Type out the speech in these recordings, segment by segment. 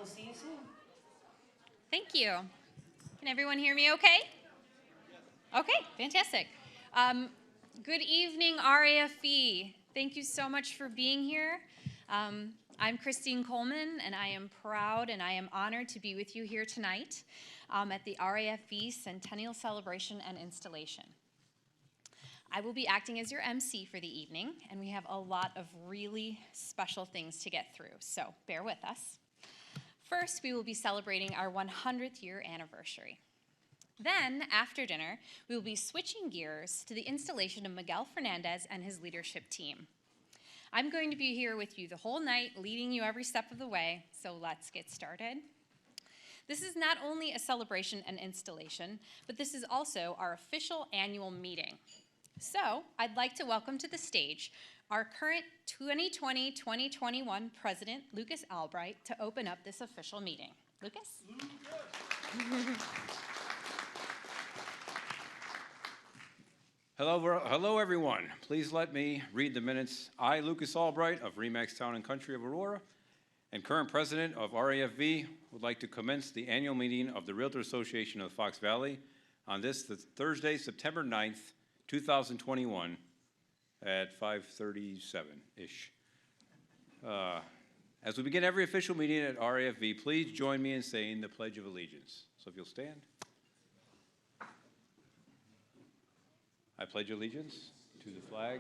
We'll see you soon. Thank you. Can everyone hear me okay? Okay, fantastic. Good evening, RAFV. Thank you so much for being here. I'm Christine Coleman, and I am proud and I am honored to be with you here tonight at the RAFV Centennial Celebration and Installation. I will be acting as your MC for the evening, and we have a lot of really special things to get through, so bear with us. First, we will be celebrating our 100th year anniversary. Then, after dinner, we will be switching gears to the installation of Miguel Fernandez and his leadership team. I'm going to be here with you the whole night, leading you every step of the way, so let's get started. This is not only a celebration and installation, but this is also our official annual meeting. So, I'd like to welcome to the stage our current 2020-2021 President, Lucas Albright, to open up this official meeting. Lucas? Hello, everyone. Please let me read the minutes. I, Lucas Albright of RE/MAX Town and Country of Aurora, and current president of RAFV, would like to commence the annual meeting of the Realtor Association of Fox Valley on this Thursday, September 9th, 2021 at 5:37-ish. As we begin every official meeting at RAFV, please join me in saying the Pledge of Allegiance. So if you'll stand. I pledge allegiance to the flag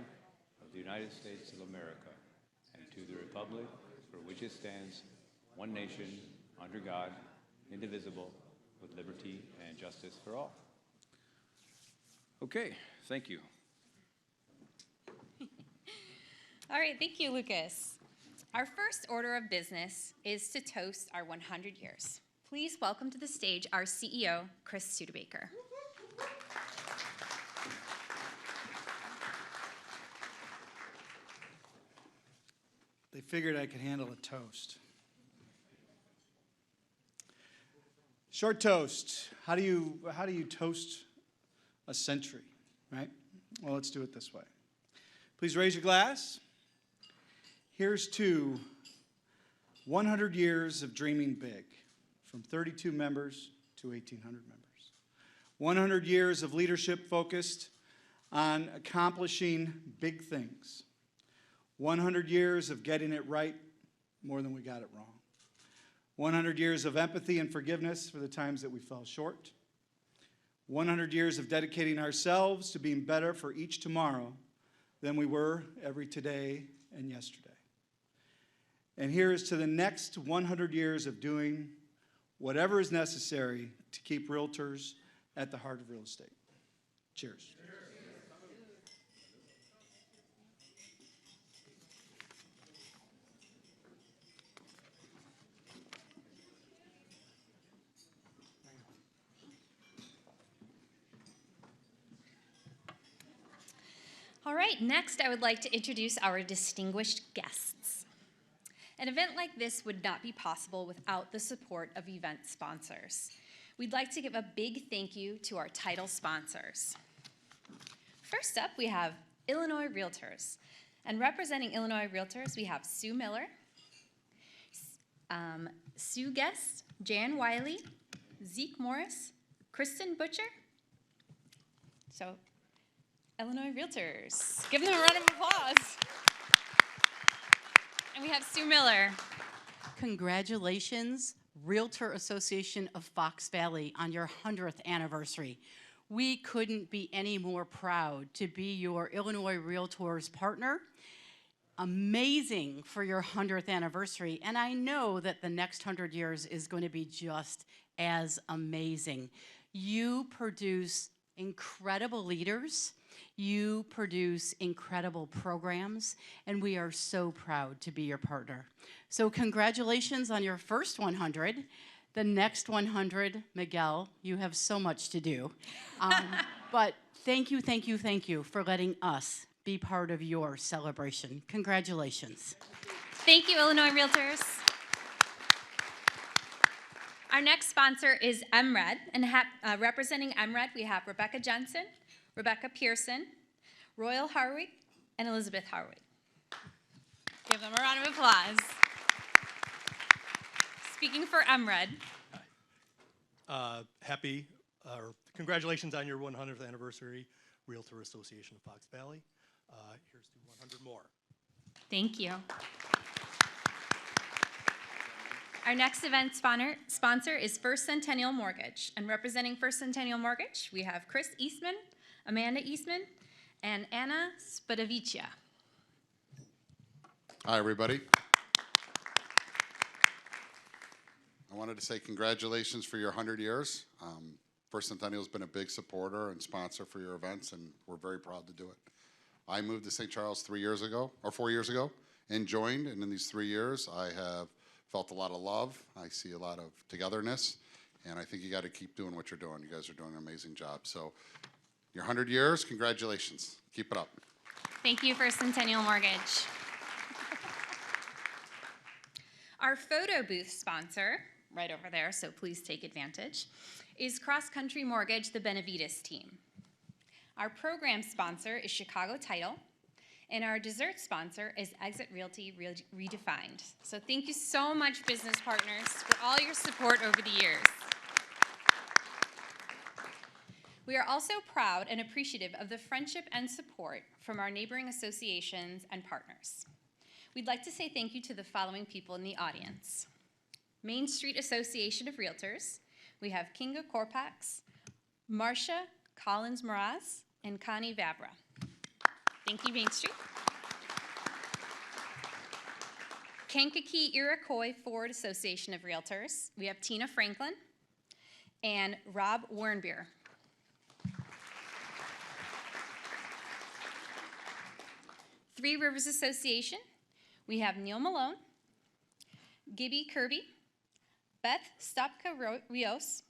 of the United States of America and to the republic for which it stands, one nation, under God, indivisible, with liberty and justice for all. Okay, thank you. All right, thank you, Lucas. Our first order of business is to toast our 100 years. Please welcome to the stage our CEO, Chris Studebaker. They figured I could handle a toast. Short toast. How do you toast a century, right? Well, let's do it this way. Please raise your glass. Here's to 100 years of dreaming big, from 32 members to 1,800 members. 100 years of leadership focused on accomplishing big things. 100 years of getting it right more than we got it wrong. 100 years of empathy and forgiveness for the times that we fell short. 100 years of dedicating ourselves to being better for each tomorrow than we were every today and yesterday. And here is to the next 100 years of doing whatever is necessary to keep realtors at the heart of real estate. Cheers. All right, next I would like to introduce our distinguished guests. An event like this would not be possible without the support of event sponsors. We'd like to give a big thank you to our title sponsors. First up, we have Illinois Realtors. And representing Illinois Realtors, we have Sue Miller, Sue Guest, Jan Wiley, Zeke Morris, Kristen Butcher. So, Illinois Realtors. Give them a round of applause. And we have Sue Miller. Congratulations, Realtor Association of Fox Valley, on your 100th anniversary. We couldn't be any more proud to be your Illinois Realtors partner. Amazing for your 100th anniversary, and I know that the next 100 years is going to be just as amazing. You produce incredible leaders. You produce incredible programs, and we are so proud to be your partner. So congratulations on your first 100. The next 100, Miguel, you have so much to do. But thank you for letting us be part of your celebration. Congratulations. Thank you, Illinois Realtors. Our next sponsor is MRED, and representing MRED, we have Rebecca Jensen, Rebecca Pearson, Royal Harwick, and Elizabeth Harwick. Give them a round of applause. speaking for MRED. Congratulations on your 100th anniversary, Realtor Association of Fox Valley. Here's to 100 more. Thank you. Our next event sponsor is First Centennial Mortgage. And representing First Centennial Mortgage, we have Chris Eastman, Amanda Eastman, and Anna Spadovicia. Hi, everybody. I wanted to say congratulations for your 100 years. First Centennial has been a big supporter and sponsor for your events, and we're very proud to do it. I moved to St. Charles 4 years ago, and joined, and in these 3 years, I have felt a lot of love. I see a lot of togetherness, and I think you got to keep doing what you're doing. You guys are doing an amazing job. So, your 100 years, congratulations. Keep it up. Thank you, First Centennial Mortgage. Our photo booth sponsor, right over there, so please take advantage, is Cross Country Mortgage, the Benavides team. Our program sponsor is Chicago Title, and our dessert sponsor is Exit Realty Redefined. So thank you so much, business partners, for all your support over the years. We are also proud and appreciative of the friendship and support from our neighboring associations and partners. We'd like to say thank you to the following people in the audience. Main Street Association of Realtors, we have Kinga Korpax, Marcia Collins-Moraz, and Connie Vabra. Thank you, Main Street. Kankakee Iroquois Ford Association of Realtors, we have Tina Franklin and Rob Warnbeer. Three Rivers Association, we have Neil Malone, Gibby Kirby, Beth Stopka-Rios.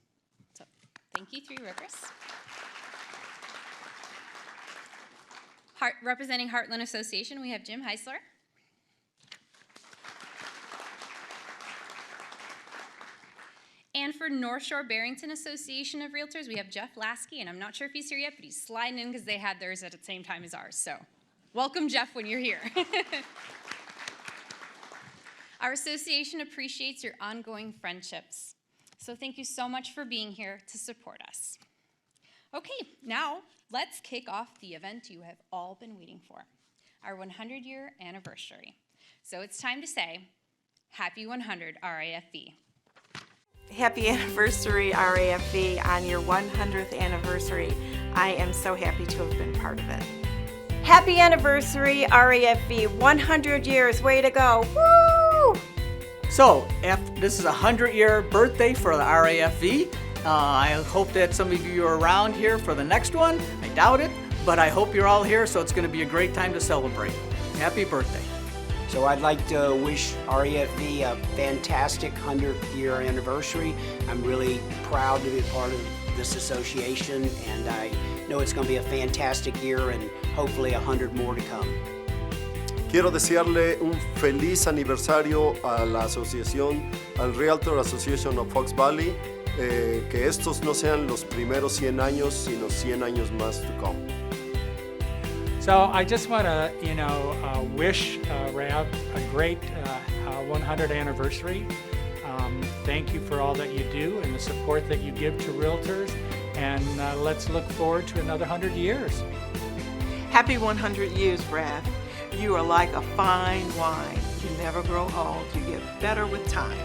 So, thank you, Three Rivers. Representing Heartland Association, we have Jim Heisler. And for North Shore Barrington Association of Realtors, we have Jeff Lasky, and I'm not sure if he's here yet, but he's sliding in because they had theirs at the same time as ours. So, welcome, Jeff, when you're here. Our association appreciates your ongoing friendships. So thank you so much for being here to support us. Okay, now let's kick off the event you have all been waiting for, our 100-year anniversary. So it's time to say, Happy 100 RAFV. Happy anniversary, RAFV, on your 100th anniversary. I am so happy to have been part of it. Happy anniversary, RAFV, 100 years, way to go, woo! So, this is a 100-year birthday for the RAFV. I hope that some of you are around here for the next one. I doubt it, but I hope you're all here, so it's going to be a great time to celebrate. Happy birthday. So I'd like to wish REFV a fantastic 100-year anniversary. I'm really proud to be part of this association, and I know it's going to be a fantastic year and hopefully 100 more to come. Quiero desearle un feliz aniversario a la asociación, al Realtor Association of Fox Valley, que estos no sean los primeros 100 años, sino 100 años más to come. So I just want to, wish RAV a great 100 anniversary. Thank you for all that you do and the support that you give to realtors, and let's look forward to another 100 years. Happy 100 years, RAV. You are like a fine wine. You never grow old. You get better with time.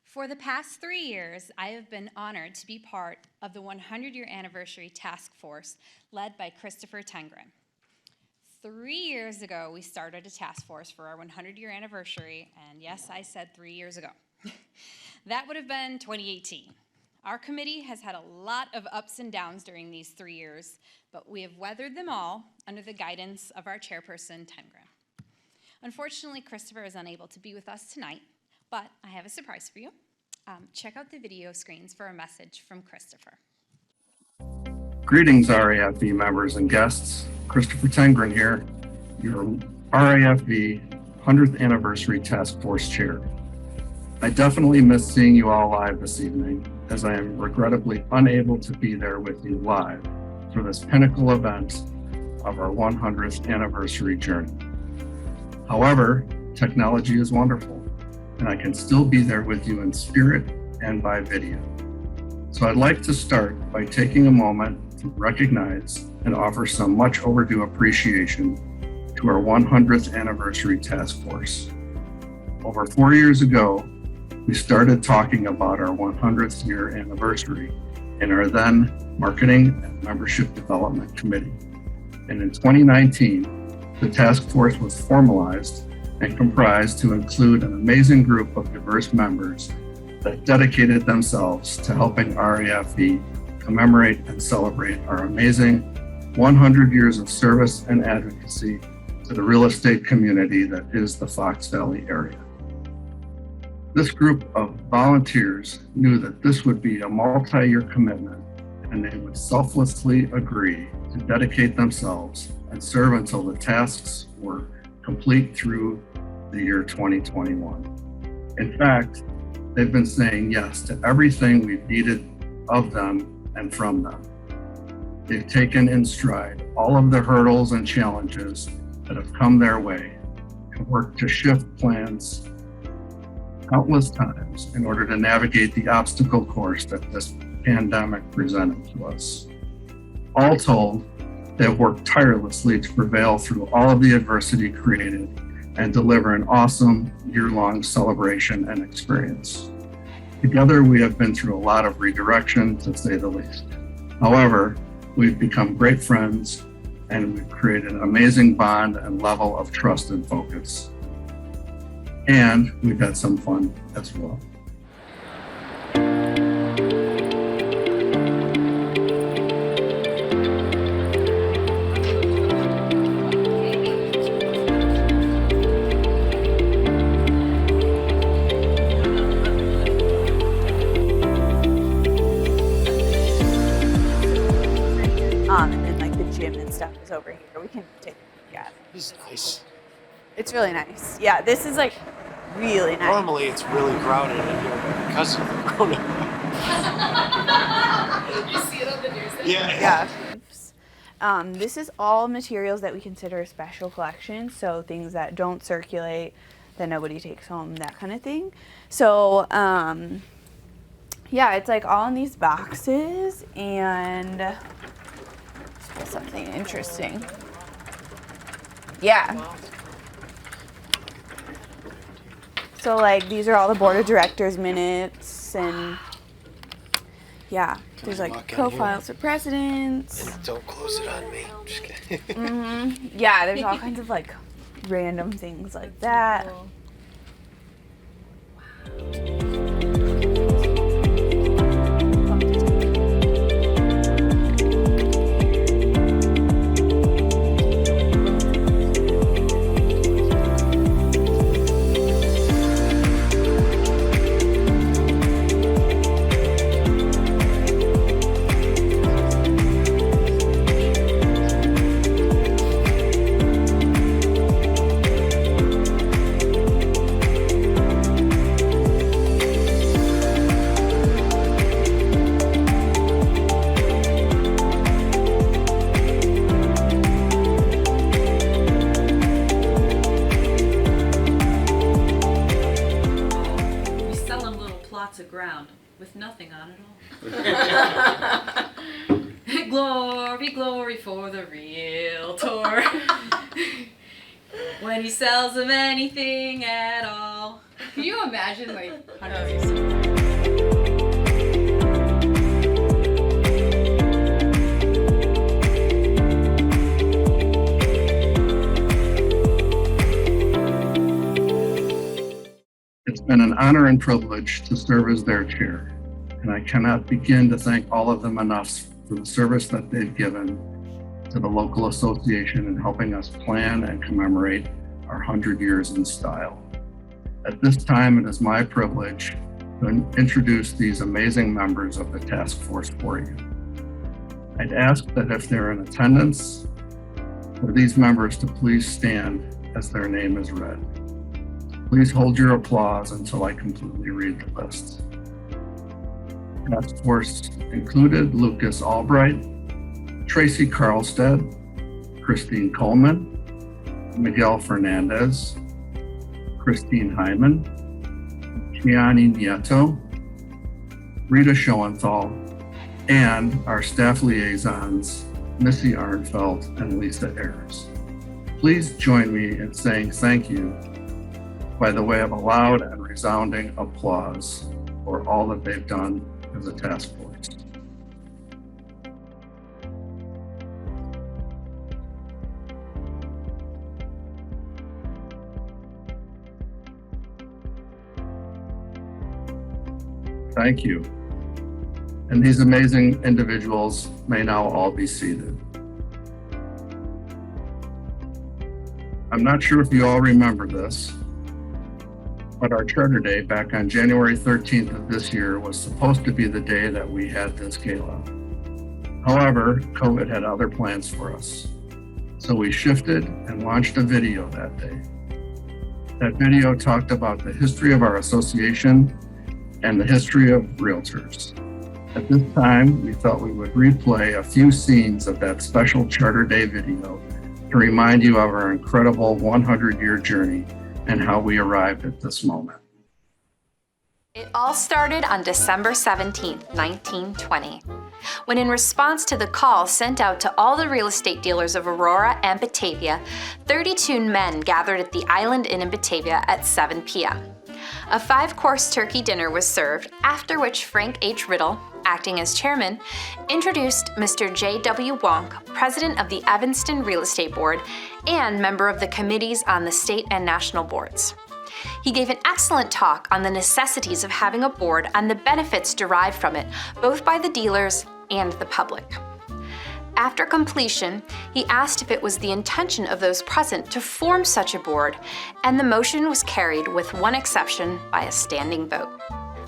For the past 3 years, I have been honored to be part of the 100-year anniversary task force led by Christopher Tengren. 3 years ago, we started a task force for our 100-year anniversary, and yes, I said 3 years ago. That would have been 2018. Our committee has had a lot of ups and downs during these 3 years, but we have weathered them all under the guidance of our chairperson, Tengren. Unfortunately, Christopher is unable to be with us tonight, but I have a surprise for you. Check out the video screens for a message from Christopher. Greetings, RAFV members and guests. Christopher Tengren here, your RAFV 100th Anniversary Task Force Chair. I definitely miss seeing you all live this evening, as I am regrettably unable to be there with you live for this pinnacle event of our 100th anniversary journey. However, technology is wonderful, and I can still be there with you in spirit and by video. So I'd like to start by taking a moment to recognize and offer some much overdue appreciation to our 100th anniversary task force. Over 4 years ago, we started talking about our 100th year anniversary in our then Marketing and Membership Development Committee. And in 2019, the task force was formalized and comprised to include an amazing group of diverse members that dedicated themselves to helping RAFV commemorate and celebrate our amazing 100 years of service and advocacy to the real estate community that is the Fox Valley area. This group of volunteers knew that this would be a multi-year commitment, and they would selflessly agree to dedicate themselves and serve until the tasks were complete through the year 2021. In fact, they've been saying yes to everything we've needed of them and from them. They've taken in stride all of the hurdles and challenges that have come their way and worked to shift plans countless times in order to navigate the obstacle course that this pandemic presented to us. All told, they have worked tirelessly to prevail through all of the adversity created and deliver an awesome year-long celebration and experience. Together, we have been through a lot of redirection, to say the least. However, we've become great friends, and we've created an amazing bond and level of trust and focus. And we've had some fun as well. And then like the gym and stuff is over here. We can take a look at it. This is nice. It's really nice. Yeah, this is like really nice. Normally it's really crowded in here because of the corona. You see it on the news? Yeah. This is all materials that we consider a special collection, so things that don't circulate, that nobody takes home, that kind of thing. So, yeah, it's like all in these boxes, and something interesting. Yeah. So like these are all the board of directors minutes, and yeah, there's like profiles of presidents. And don't close it on me. Just kidding. Yeah, there's all kinds of like random things like that. Of ground with nothing on it all. Glory, glory for the realtor. When he sells them anything at all. Can you imagine like It's been an honor and privilege to serve as their chair, and I cannot begin to thank all of them enough for the service that they've given to the local association in helping us plan and commemorate our 100 years in style. At this time, it is my privilege to introduce these amazing members of the task force for you. I'd ask that if they're in attendance, for these members to please stand as their name is read. Please hold your applause until I completely read the list. Task Force included Lucas Albright, Tracy Carlstead, Christine Coleman, Miguel Fernandez, Christine Hyman, Gianni Nieto, Rita Schoenthal, and our staff liaisons, Missy Arnfeld and Lisa Ayers. Please join me in saying thank you by the way of a loud and resounding applause for all that they've done as a task force. Thank you. And these amazing individuals may now all be seated. I'm not sure if you all remember this, but our Charter Day back on January 13th of this year was supposed to be the day that we had this gala. However, COVID had other plans for us. So we shifted and launched a video that day. That video talked about the history of our association and the history of Realtors. At this time, we thought we would replay a few scenes of that special Charter Day video to remind you of our incredible 100-year journey and how we arrived at this moment. It all started on December 17, 1920, when in response to the call sent out to all the real estate dealers of Aurora and Batavia, 32 men gathered at the Island Inn in Batavia at 7 p.m. A 5-course turkey dinner was served, after which Frank H. Riddle, acting as chairman, introduced Mr. J.W. Wonk, president of the Evanston Real Estate Board and member of the committees on the state and national boards. He gave an excellent talk on the necessities of having a board and the benefits derived from it, both by the dealers and the public. After completion, he asked if it was the intention of those present to form such a board, and the motion was carried with one exception by a standing vote.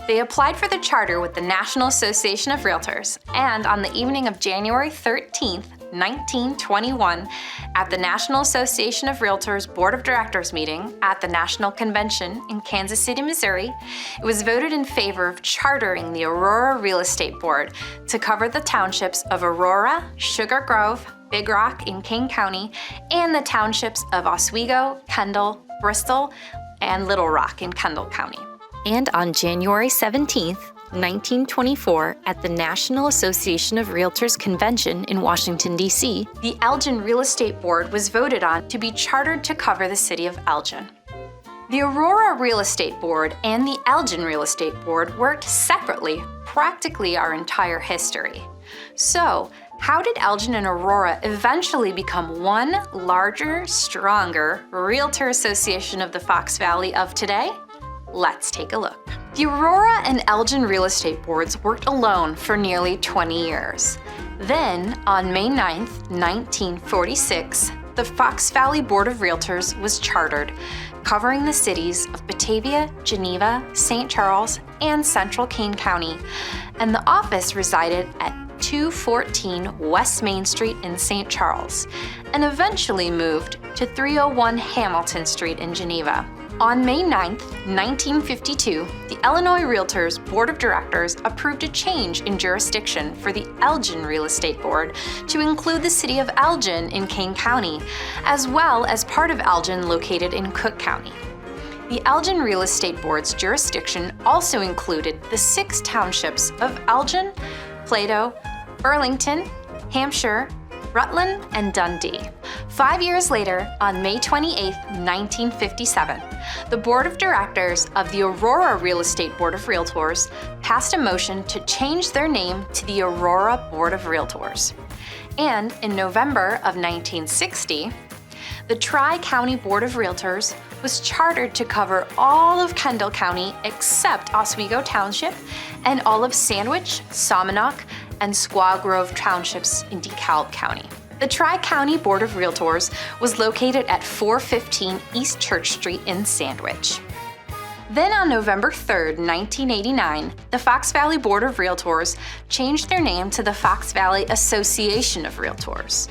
They applied for the charter with the National Association of Realtors, and on the evening of January 13th, 1921, at the National Association of Realtors Board of Directors meeting at the National Convention in Kansas City, Missouri, it was voted in favor of chartering the Aurora Real Estate Board to cover the townships of Aurora, Sugar Grove, Big Rock in King County, and the townships of Oswego, Kendall, Bristol, and Little Rock in Kendall County. And on January 17th, 1924, at the National Association of Realtors Convention in Washington, D.C., the Elgin Real Estate Board was voted on to be chartered to cover the city of Elgin. The Aurora Real Estate Board and the Elgin Real Estate Board worked separately practically our entire history. So, how did Elgin and Aurora eventually become one larger, stronger Realtor Association of the Fox Valley of today? Let's take a look. The Aurora and Elgin Real Estate Boards worked alone for nearly 20 years. Then, on May 9, 1946, the Fox Valley Board of Realtors was chartered, covering the cities of Batavia, Geneva, St. Charles, and Central Kane County, and the office resided at 214 West Main Street in St. Charles, and eventually moved to 301 Hamilton Street in Geneva. On May 9, 1952, the Illinois Realtors Board of Directors approved a change in jurisdiction for the Elgin Real Estate Board to include the city of Elgin in Kane County, as well as part of Elgin located in Cook County. The Elgin Real Estate Board's jurisdiction also included the 6 townships of Elgin, Plato, Burlington, Hampshire, Rutland, and Dundee. 5 years later, on May 28, 1957, the Board of Directors of the Aurora Real Estate Board of Realtors passed a motion to change their name to the Aurora Board of Realtors. And in November of 1960, the Tri-County Board of Realtors was chartered to cover all of Kendall County except Oswego Township and all of Sandwich, Saumonauk, and Squaw Grove Townships in DeKalb County. The Tri-County Board of Realtors was located at 415 East Church Street in Sandwich. Then on November 3, 1989, the Fox Valley Board of Realtors changed their name to the Fox Valley Association of Realtors.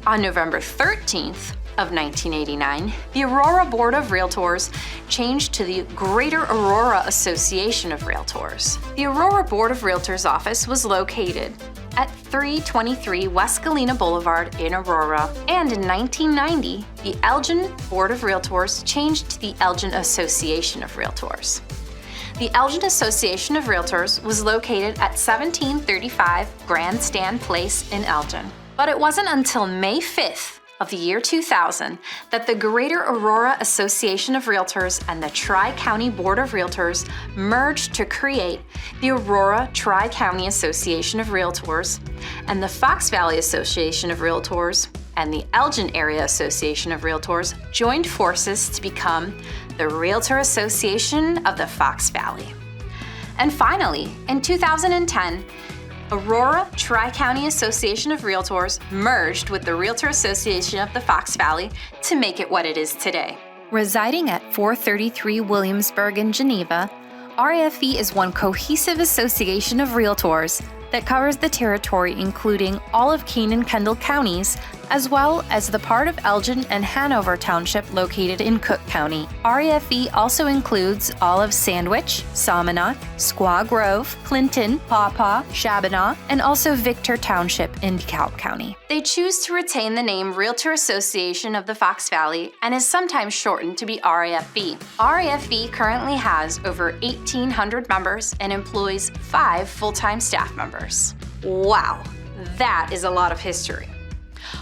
On November 13th of 1989, the Aurora Board of Realtors changed to the Greater Aurora Association of Realtors. The Aurora Board of Realtors office was located at 323 West Galena Boulevard in Aurora. And in 1990, the Elgin Board of Realtors changed to the Elgin Association of Realtors. The Elgin Association of Realtors was located at 1735 Grandstand Place in Elgin. But it wasn't until May 5th of the year 2000 that the Greater Aurora Association of Realtors and the Tri-County Board of Realtors merged to create the Aurora Tri-County Association of Realtors and the Fox Valley Association of Realtors and the Elgin Area Association of Realtors joined forces to become the Realtor Association of the Fox Valley. And finally, in 2010, Aurora Tri-County Association of Realtors merged with the Realtor Association of the Fox Valley to make it what it is today. Residing at 433 Williamsburg in Geneva, RAFV is one cohesive association of realtors that covers the territory including all of Kane and Kendall counties, as well as the part of Elgin and Hanover Township located in Cook County. RAFV also includes all of Sandwich, Salmonot, Squaw Grove, Clinton, Pawpaw, Shabana, and also Victor Township in DeKalb County. They choose to retain the name Realtor Association of the Fox Valley and is sometimes shortened to be RAFV. RAFV currently has over 1,800 members and employs 5 full-time staff members. Wow, that is a lot of history.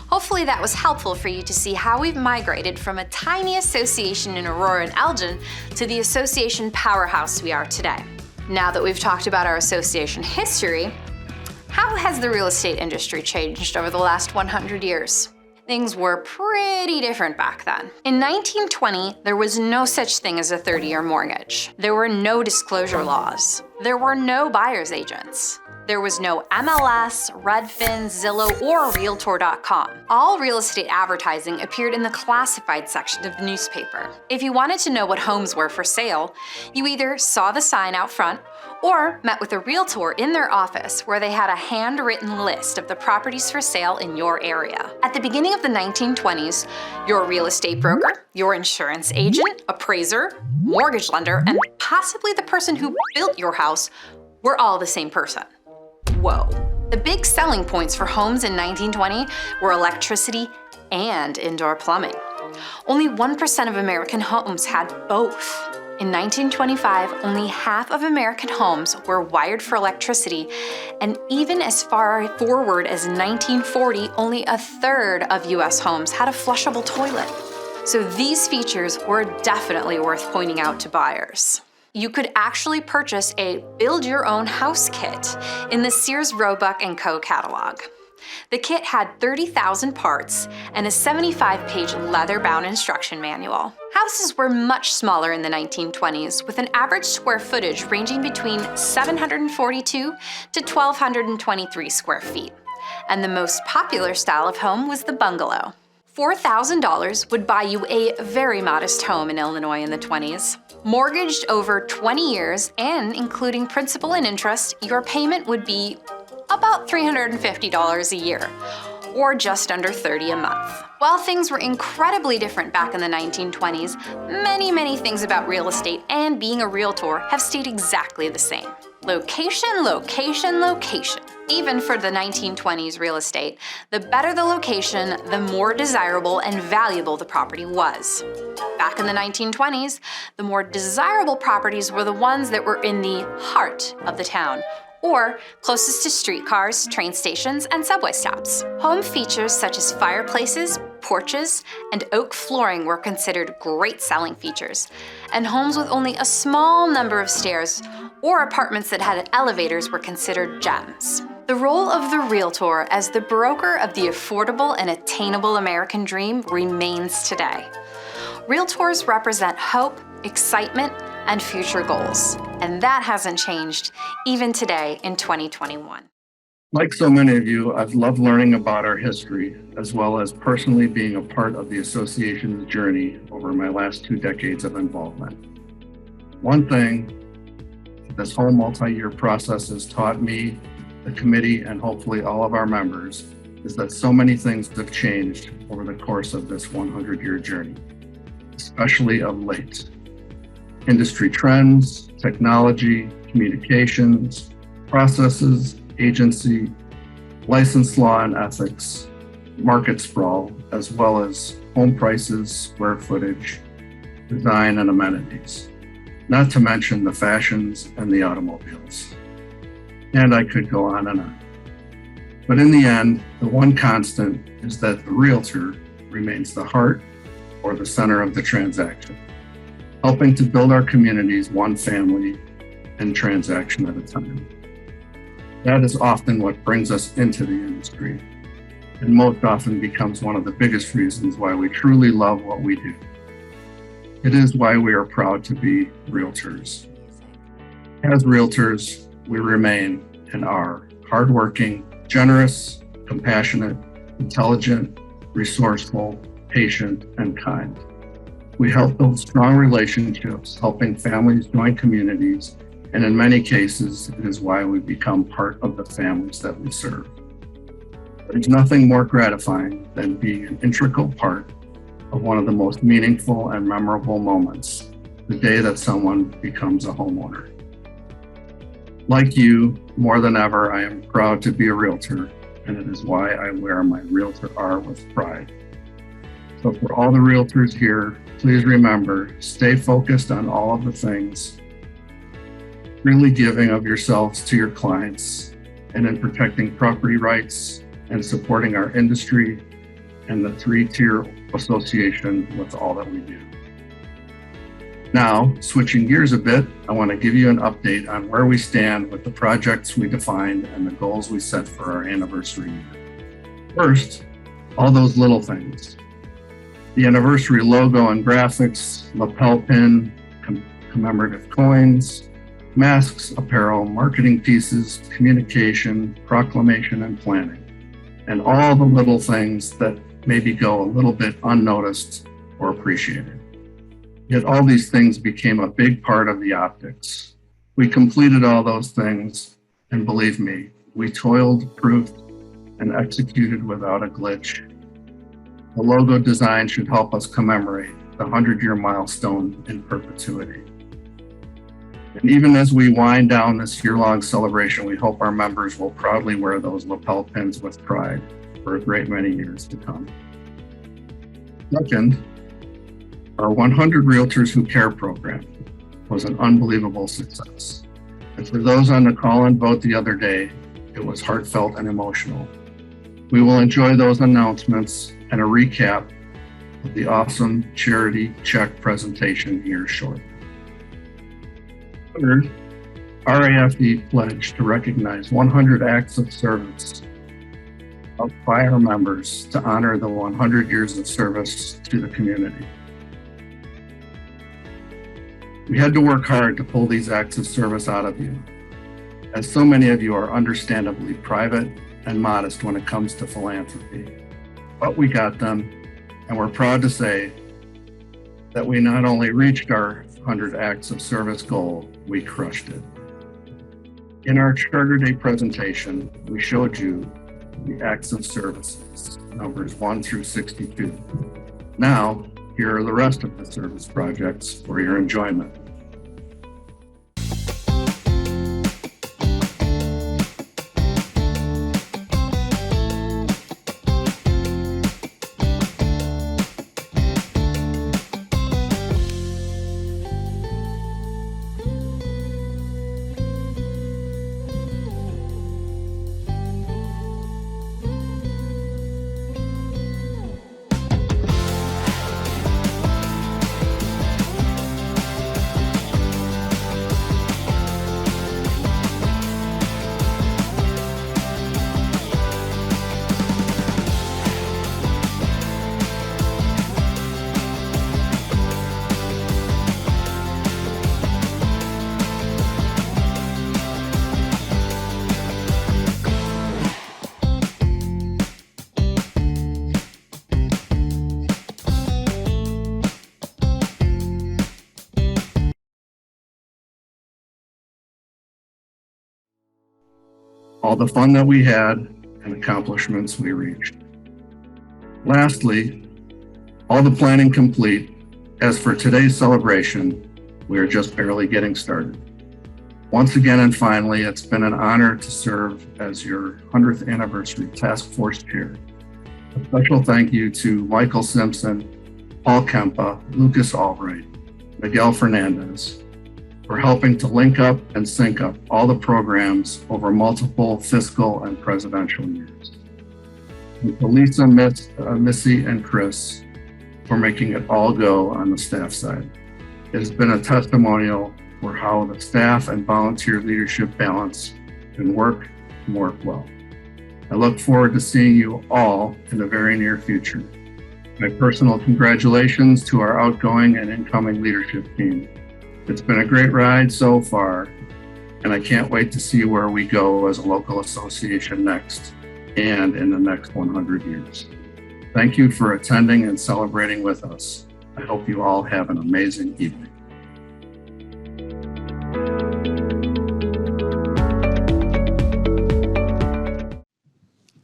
Hopefully that was helpful for you to see how we've migrated from a tiny association in Aurora and Elgin to the association powerhouse we are today. Now that we've talked about our association history, how has the real estate industry changed over the last 100 years? Things were pretty different back then. In 1920, there was no such thing as a 30-year mortgage. There were no disclosure laws. There were no buyer's agents. There was no MLS, Redfin, Zillow, or Realtor.com. All real estate advertising appeared in the classified section of the newspaper. If you wanted to know what homes were for sale, you either saw the sign out front or met with a realtor in their office where they had a handwritten list of the properties for sale in your area. At the beginning of the 1920s, your real estate broker, your insurance agent, appraiser, mortgage lender, and possibly the person who built your house were all the same person. Whoa. The big selling points for homes in 1920 were electricity and indoor plumbing. Only 1% of American homes had both. In 1925, only half of American homes were wired for electricity, and even as far forward as 1940, only a third of US homes had a flushable toilet. So these features were definitely worth pointing out to buyers. You could actually purchase a build-your-own house kit in the Sears Roebuck & Co. catalog. The kit had 30,000 parts and a 75-page leather-bound instruction manual. Houses were much smaller in the 1920s, with an average square footage ranging between 742 to 1,223 square feet. And the most popular style of home was the bungalow. $4,000 would buy you a very modest home in Illinois in the 20s. Mortgaged over 20 years and including principal and interest, your payment would be about $350 a year, or just under $30 a month. While things were incredibly different back in the 1920s, many things about real estate and being a realtor have stayed exactly the same. Location, location, location. Even for the 1920s real estate, the better the location, the more desirable and valuable the property was. Back in the 1920s, the more desirable properties were the ones that were in the heart of the town, or closest to streetcars, train stations, and subway stops. Home features such as fireplaces, porches, and oak flooring were considered great selling features, and homes with only a small number of stairs or apartments that had elevators were considered gems. The role of the realtor as the broker of the affordable and attainable American dream remains today. Realtors represent hope, excitement, and future goals, and that hasn't changed even today in 2021. Like so many of you, I've loved learning about our history, as well as personally being a part of the association's journey over my last 2 decades of involvement. One thing this whole multi-year process has taught me, the committee, and hopefully all of our members, is that so many things have changed over the course of this 100-year journey, especially of late. Industry trends, technology, communications, processes, agency, license law and ethics, market sprawl, as well as home prices, square footage, design, and amenities, not to mention the fashions and the automobiles. And I could go on and on. But in the end, the one constant is that the realtor remains the heart or the center of the transaction, helping to build our communities one family and transaction at a time. That is often what brings us into the industry, and most often becomes one of the biggest reasons why we truly love what we do. It is why we are proud to be realtors. As realtors, we remain and are hardworking, generous, compassionate, intelligent, resourceful, patient, and kind. We help build strong relationships, helping families join communities, and in many cases, it is why we become part of the families that we serve. There's nothing more gratifying than being an integral part of one of the most meaningful and memorable moments, the day that someone becomes a homeowner. Like you, more than ever, I am proud to be a realtor, and it is why I wear my Realtor R with pride. So for all the realtors here, please remember, stay focused on all of the things, really giving of yourselves to your clients, and in protecting property rights and supporting our industry and the three-tier association with all that we do. Now, switching gears a bit, I want to give you an update on where we stand with the projects we defined and the goals we set for our anniversary year. First, all those little things. The anniversary logo and graphics, lapel pin, commemorative coins, masks, apparel, marketing pieces, communication, proclamation, and planning. And all the little things that maybe go a little bit unnoticed or appreciated. Yet all these things became a big part of the optics. We completed all those things, and believe me, we toiled, proofed, and executed without a glitch. The logo design should help us commemorate the 100-year milestone in perpetuity. And even as we wind down this year-long celebration, we hope our members will proudly wear those lapel pins with pride for a great many years to come. Second, our 100 Realtors Who Care program was an unbelievable success. And for those on the call-in vote the other day, it was heartfelt and emotional. We will enjoy those announcements and a recap of the awesome charity check presentation here shortly. Third, RAFV pledged to recognize 100 acts of service by our members to honor the 100 years of service to the community. We had to work hard to pull these acts of service out of you, as so many of you are understandably private and modest when it comes to philanthropy. But we got them, and we're proud to say that we not only reached our 100 acts of service goal, we crushed it. In our Charter Day presentation, we showed you the acts of services, numbers 1 through 62. Now, here are the rest of the service projects for your enjoyment. All the fun that we had and accomplishments we reached. Lastly, all the planning complete. As for today's celebration, we are just barely getting started. Once again and finally, it's been an honor to serve as your 100th anniversary task force chair. A special thank you to Michael Simpson, Paul Kempa, Lucas Albright, Miguel Fernandez, for helping to link up and sync up all the programs over multiple fiscal and presidential years. And to Lisa, Missy, and Chris for making it all go on the staff side. It has been a testimonial for how the staff and volunteer leadership balance can work and work well. I look forward to seeing you all in the very near future. My personal congratulations to our outgoing and incoming leadership team. It's been a great ride so far, and I can't wait to see where we go as a local association next and in the next 100 years. Thank you for attending and celebrating with us. I hope you all have an amazing evening.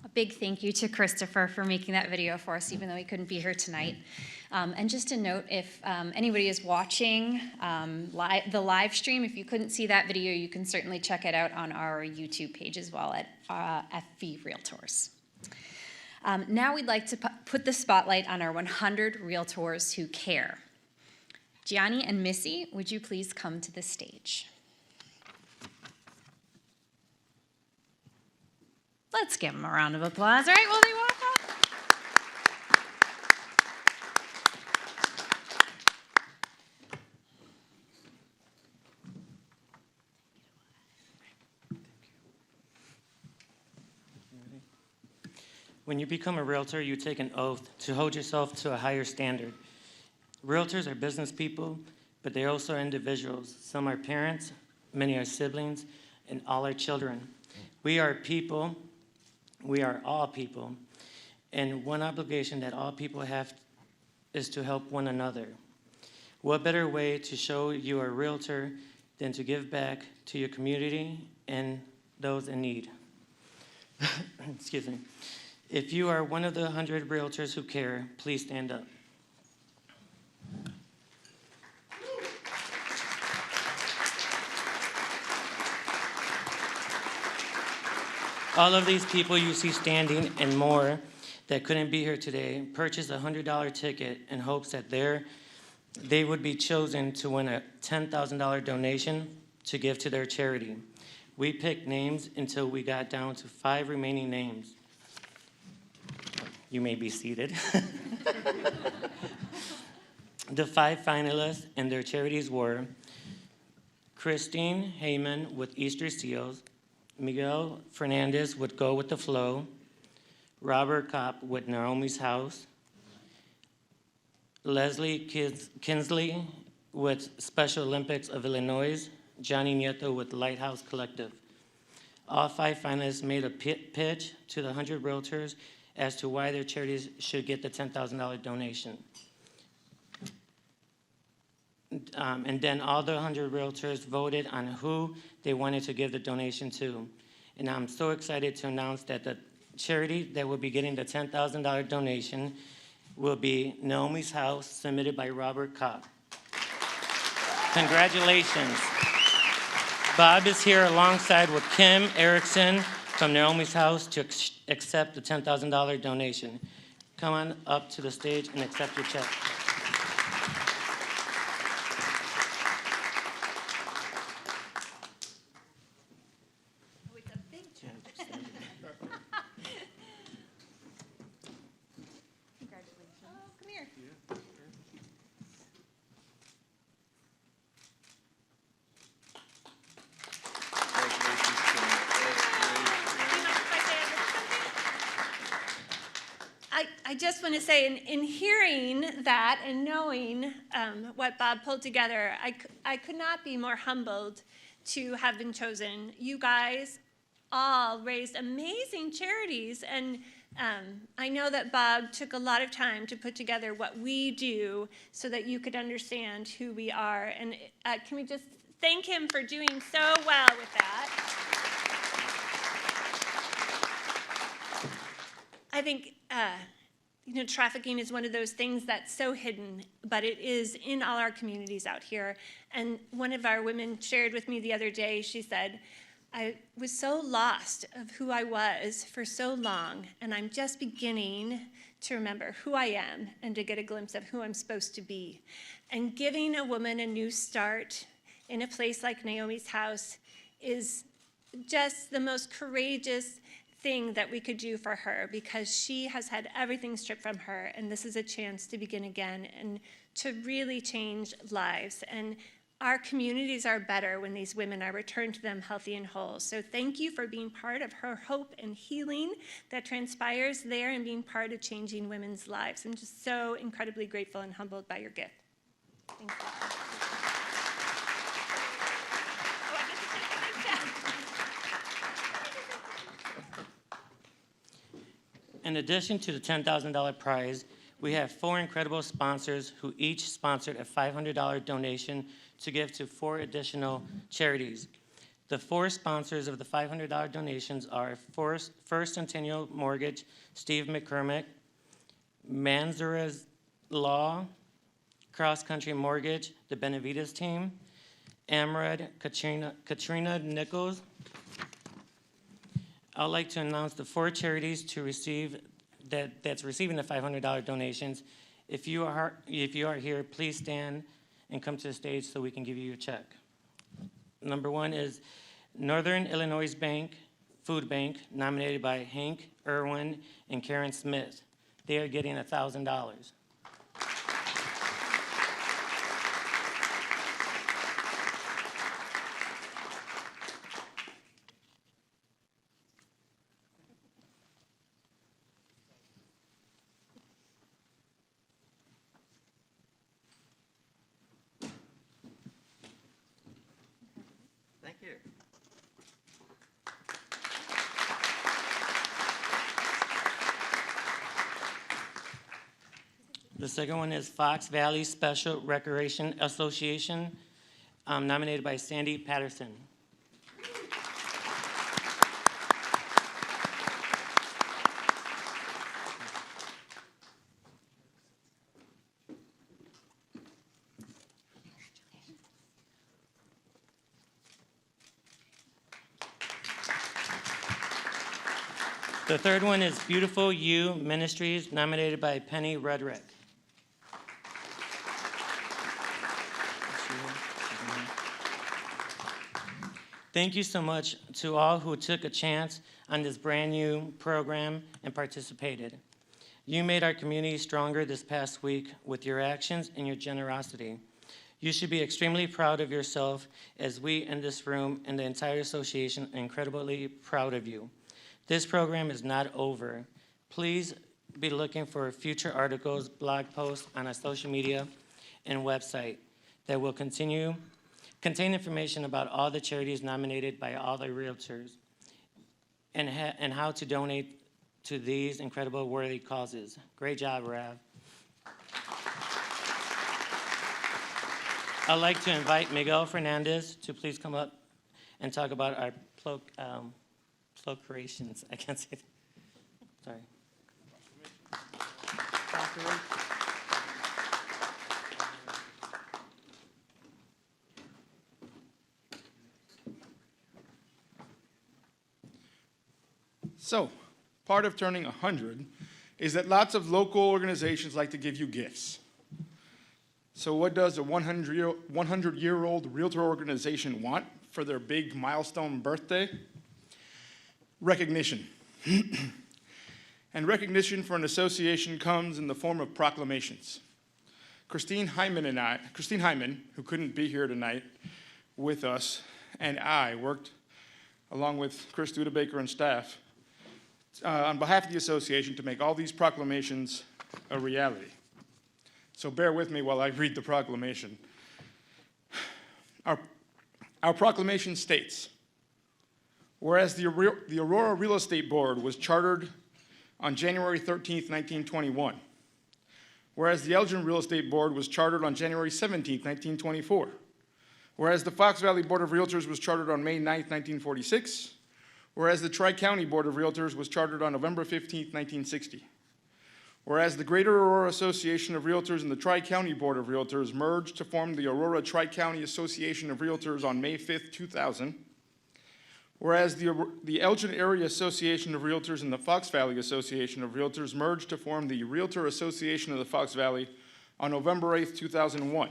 A big thank you to Christopher for making that video for us, even though he couldn't be here tonight. And just a note, if anybody is watching the live stream, if you couldn't see that video, you can certainly check it out on our YouTube page as well at RAFV Realtors. Now we'd like to put the spotlight on our 100 Realtors who care. Gianni and Missy, would you please come to the stage? Let's give them a round of applause. All right, will they walk up? When you become a realtor, you take an oath to hold yourself to a higher standard. Realtors are business people, but they also are individuals. Some are parents, many are siblings, and all are children. We are people, we are all people, and one obligation that all people have is to help one another. What better way to show you are a realtor than to give back to your community and those in need? Excuse me. If you are one of the 100 realtors who care, please stand up. All of these people you see standing and more that couldn't be here today purchased a $100 ticket in hopes that they would be chosen to win a $10,000 donation to give to their charity. We picked names until we got down to 5 remaining names. You may be seated. The 5 finalists and their charities were Christine Heyman with Easter Seals, Miguel Fernandez with Go With The Flow, Robert Kopp with Naomi's House, Leslie Kinsley with Special Olympics of Illinois, Johnny Nieto with Lighthouse Collective. All 5 finalists made a pitch to the 100 realtors as to why their charities should get the $10,000 donation. And then all the 100 realtors voted on who they wanted to give the donation to. And I'm so excited to announce that the charity that will be getting the $10,000 donation will be Naomi's House, submitted by Robert Kopp. Congratulations. Bob is here alongside with Kim Erickson from Naomi's House to accept the $10,000 donation. Come on up to the stage and accept your check. I just want to say, in hearing that and knowing what Bob pulled together, I could not be more humbled to have been chosen. You guys all raised amazing charities, and I know that Bob took a lot of time to put together what we do so that you could understand who we are. And can we just thank him for doing so well with that? I think, trafficking is one of those things that's so hidden, but it is in all our communities out here. And one of our women shared with me the other day, she said, I was so lost of who I was for so long, and I'm just beginning to remember who I am and to get a glimpse of who I'm supposed to be. And giving a woman a new start in a place like Naomi's house is just the most courageous thing that we could do for her, because she has had everything stripped from her, and this is a chance to begin again and to really change lives. And our communities are better when these women are returned to them healthy and whole. So thank you for being part of her hope and healing that transpires there and being part of changing women's lives. I'm just so incredibly grateful and humbled by your gift. Thank you. In addition to the $10,000 prize, we have 4 incredible sponsors who each sponsored a $500 donation to give to 4 additional charities. The 4 sponsors of the $500 donations are First Centennial Mortgage, Steve McCormick, Manzura's Law, Cross Country Mortgage, the Benavides team, Amrad, Katrina Nichols. I'd like to announce the 4 charities to receive that's receiving the $500 donations. If you are here, please stand and come to the stage so we can give you a check. Number 1 is Northern Illinois Bank Food Bank, nominated by Hank Irwin and Karen Smith. They are getting $1,000. Thank you. The second one is Fox Valley Special Recreation Association, nominated by Sandy Patterson. The third one is Beautiful You Ministries, nominated by Penny Redrick. Thank you so much to all who took a chance on this brand new program and participated. You made our community stronger this past week with your actions and your generosity. You should be extremely proud of yourself, as we in this room and the entire association are incredibly proud of you. This program is not over. Please be looking for future articles, blog posts on our social media and website that will contain information about all the charities nominated by all the realtors and how to donate to these incredible worthy causes. Great job, RAV. I'd like to invite Miguel Fernandez to please come up and talk about our procreations. I can't say that. Sorry. So, part of turning 100 is that lots of local organizations like to give you gifts. So what does a 100-year-old realtor organization want for their big milestone birthday? Recognition. And recognition for an association comes in the form of proclamations. Christine Hyman, who couldn't be here tonight with us, and I worked along with Chris Dudabaker and staff on behalf of the association to make all these proclamations a reality. So bear with me while I read the proclamation. Our proclamation states, whereas the Aurora Real Estate Board was chartered on January 13th, 1921, whereas the Elgin Real Estate Board was chartered on January 17th, 1924, whereas the Fox Valley Board of Realtors was chartered on May 9th, 1946, Whereas the Tri-County Board of Realtors was chartered on November 15, 1960. Whereas the Greater Aurora Association of Realtors and the Tri-County Board of Realtors merged to form the Aurora Tri-County Association of Realtors on May 5, 2000. Whereas the Elgin Area Association of Realtors and the Fox Valley Association of Realtors merged to form the Realtor Association of the Fox Valley on November 8, 2001.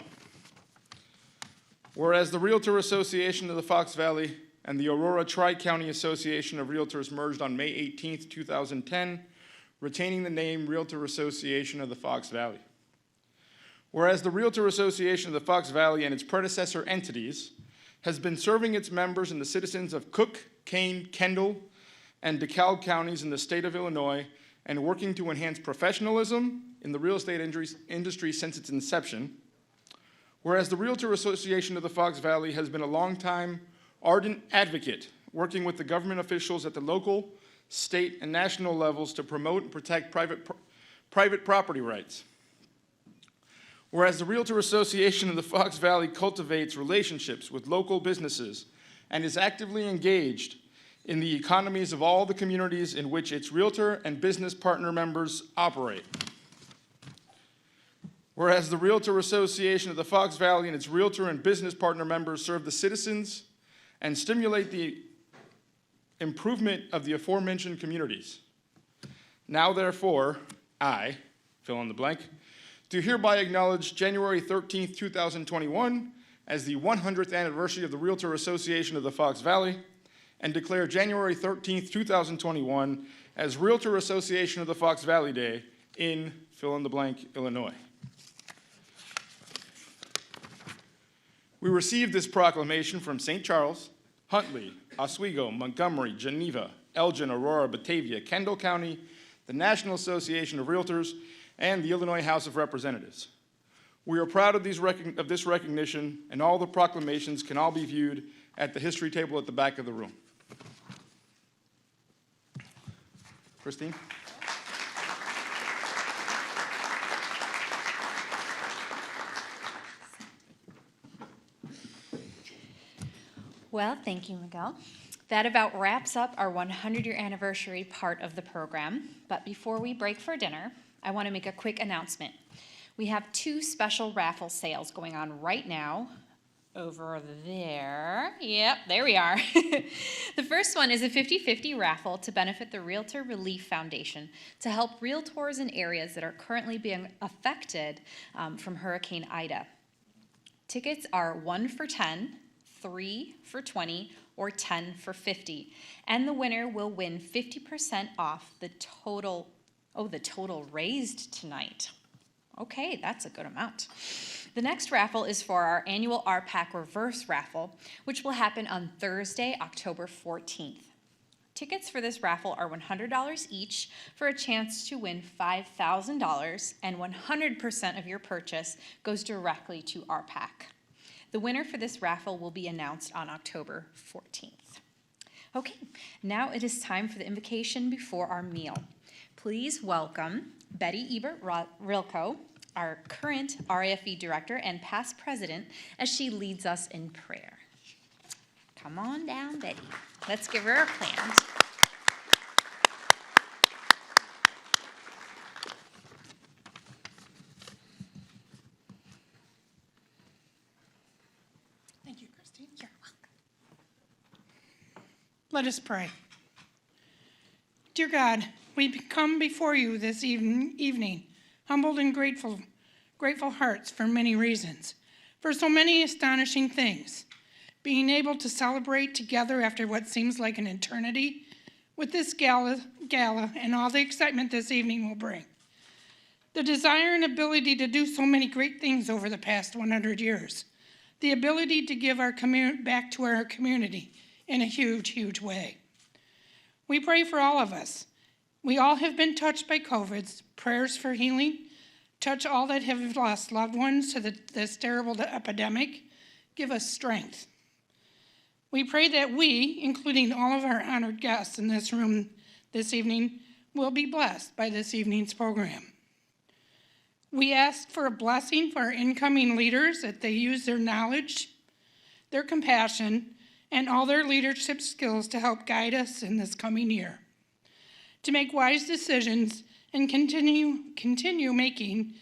Whereas the Realtor Association of the Fox Valley and the Aurora Tri-County Association of Realtors merged on May 18, 2010, retaining the name Realtor Association of the Fox Valley. Whereas the Realtor Association of the Fox Valley and its predecessor entities has been serving its members and the citizens of Cook, Kane, Kendall, and DeKalb counties in the state of Illinois and working to enhance professionalism in the real estate industry since its inception. Whereas the Realtor Association of the Fox Valley has been a longtime ardent advocate working with the government officials at the local, state, and national levels to promote and protect private property rights. Whereas the Realtor Association of the Fox Valley cultivates relationships with local businesses and is actively engaged in the economies of all the communities in which its realtor and business partner members operate. Whereas the Realtor Association of the Fox Valley and its realtor and business partner members serve the citizens and stimulate the improvement of the aforementioned communities. Now therefore, I, fill in the blank, do hereby acknowledge January 13th, 2021 as the 100th anniversary of the Realtor Association of the Fox Valley and declare January 13th, 2021 as Realtor Association of the Fox Valley Day in fill in the blank, Illinois. We received this proclamation from St. Charles, Huntley, Oswego, Montgomery, Geneva, Elgin, Aurora, Batavia, Kendall County, the National Association of Realtors, and the Illinois House of Representatives. We are proud of this recognition, and all the proclamations can all be viewed at the history table at the back of the room. Christine? Well, thank you, Miguel. That about wraps up our 100-year anniversary part of the program. But before we break for dinner, I want to make a quick announcement. We have 2 special raffle sales going on right now over there. Yep, there we are. The first one is a 50-50 raffle to benefit the Realtor Relief Foundation to help realtors in areas that are currently being affected from Hurricane Ida. Tickets are 1 for $10, 3 for $20, or 10 for $50. And the winner will win 50% off the total raised tonight. Okay, that's a good amount. The next raffle is for our annual RPAC reverse raffle, which will happen on Thursday, October 14th. Tickets for this raffle are $100 each for a chance to win $5,000, and 100% of your purchase goes directly to RPAC. The winner for this raffle will be announced on October 14th. Okay, now it is time for the invocation before our meal. Please welcome Betty Ebert-Rilko, our current RAFV director and past president, as she leads us in prayer. Come on down, Betty. Let's give her a hand. Thank you, Christine. You're welcome. Let us pray. Dear God, we come before you this evening, humbled and grateful hearts for many reasons, for so many astonishing things. Being able to celebrate together after what seems like an eternity with this gala and all the excitement this evening will bring. The desire and ability to do so many great things over the past 100 years. The ability to give our back to our community in a huge, huge way. We pray for all of us. We all have been touched by COVID's prayers for healing. Touch all that have lost loved ones to this terrible epidemic. Give us strength. We pray that we, including all of our honored guests in this room this evening, will be blessed by this evening's program. We ask for a blessing for our incoming leaders that they use their knowledge, their compassion, and all their leadership skills to help guide us in this coming year, to make wise decisions and continue making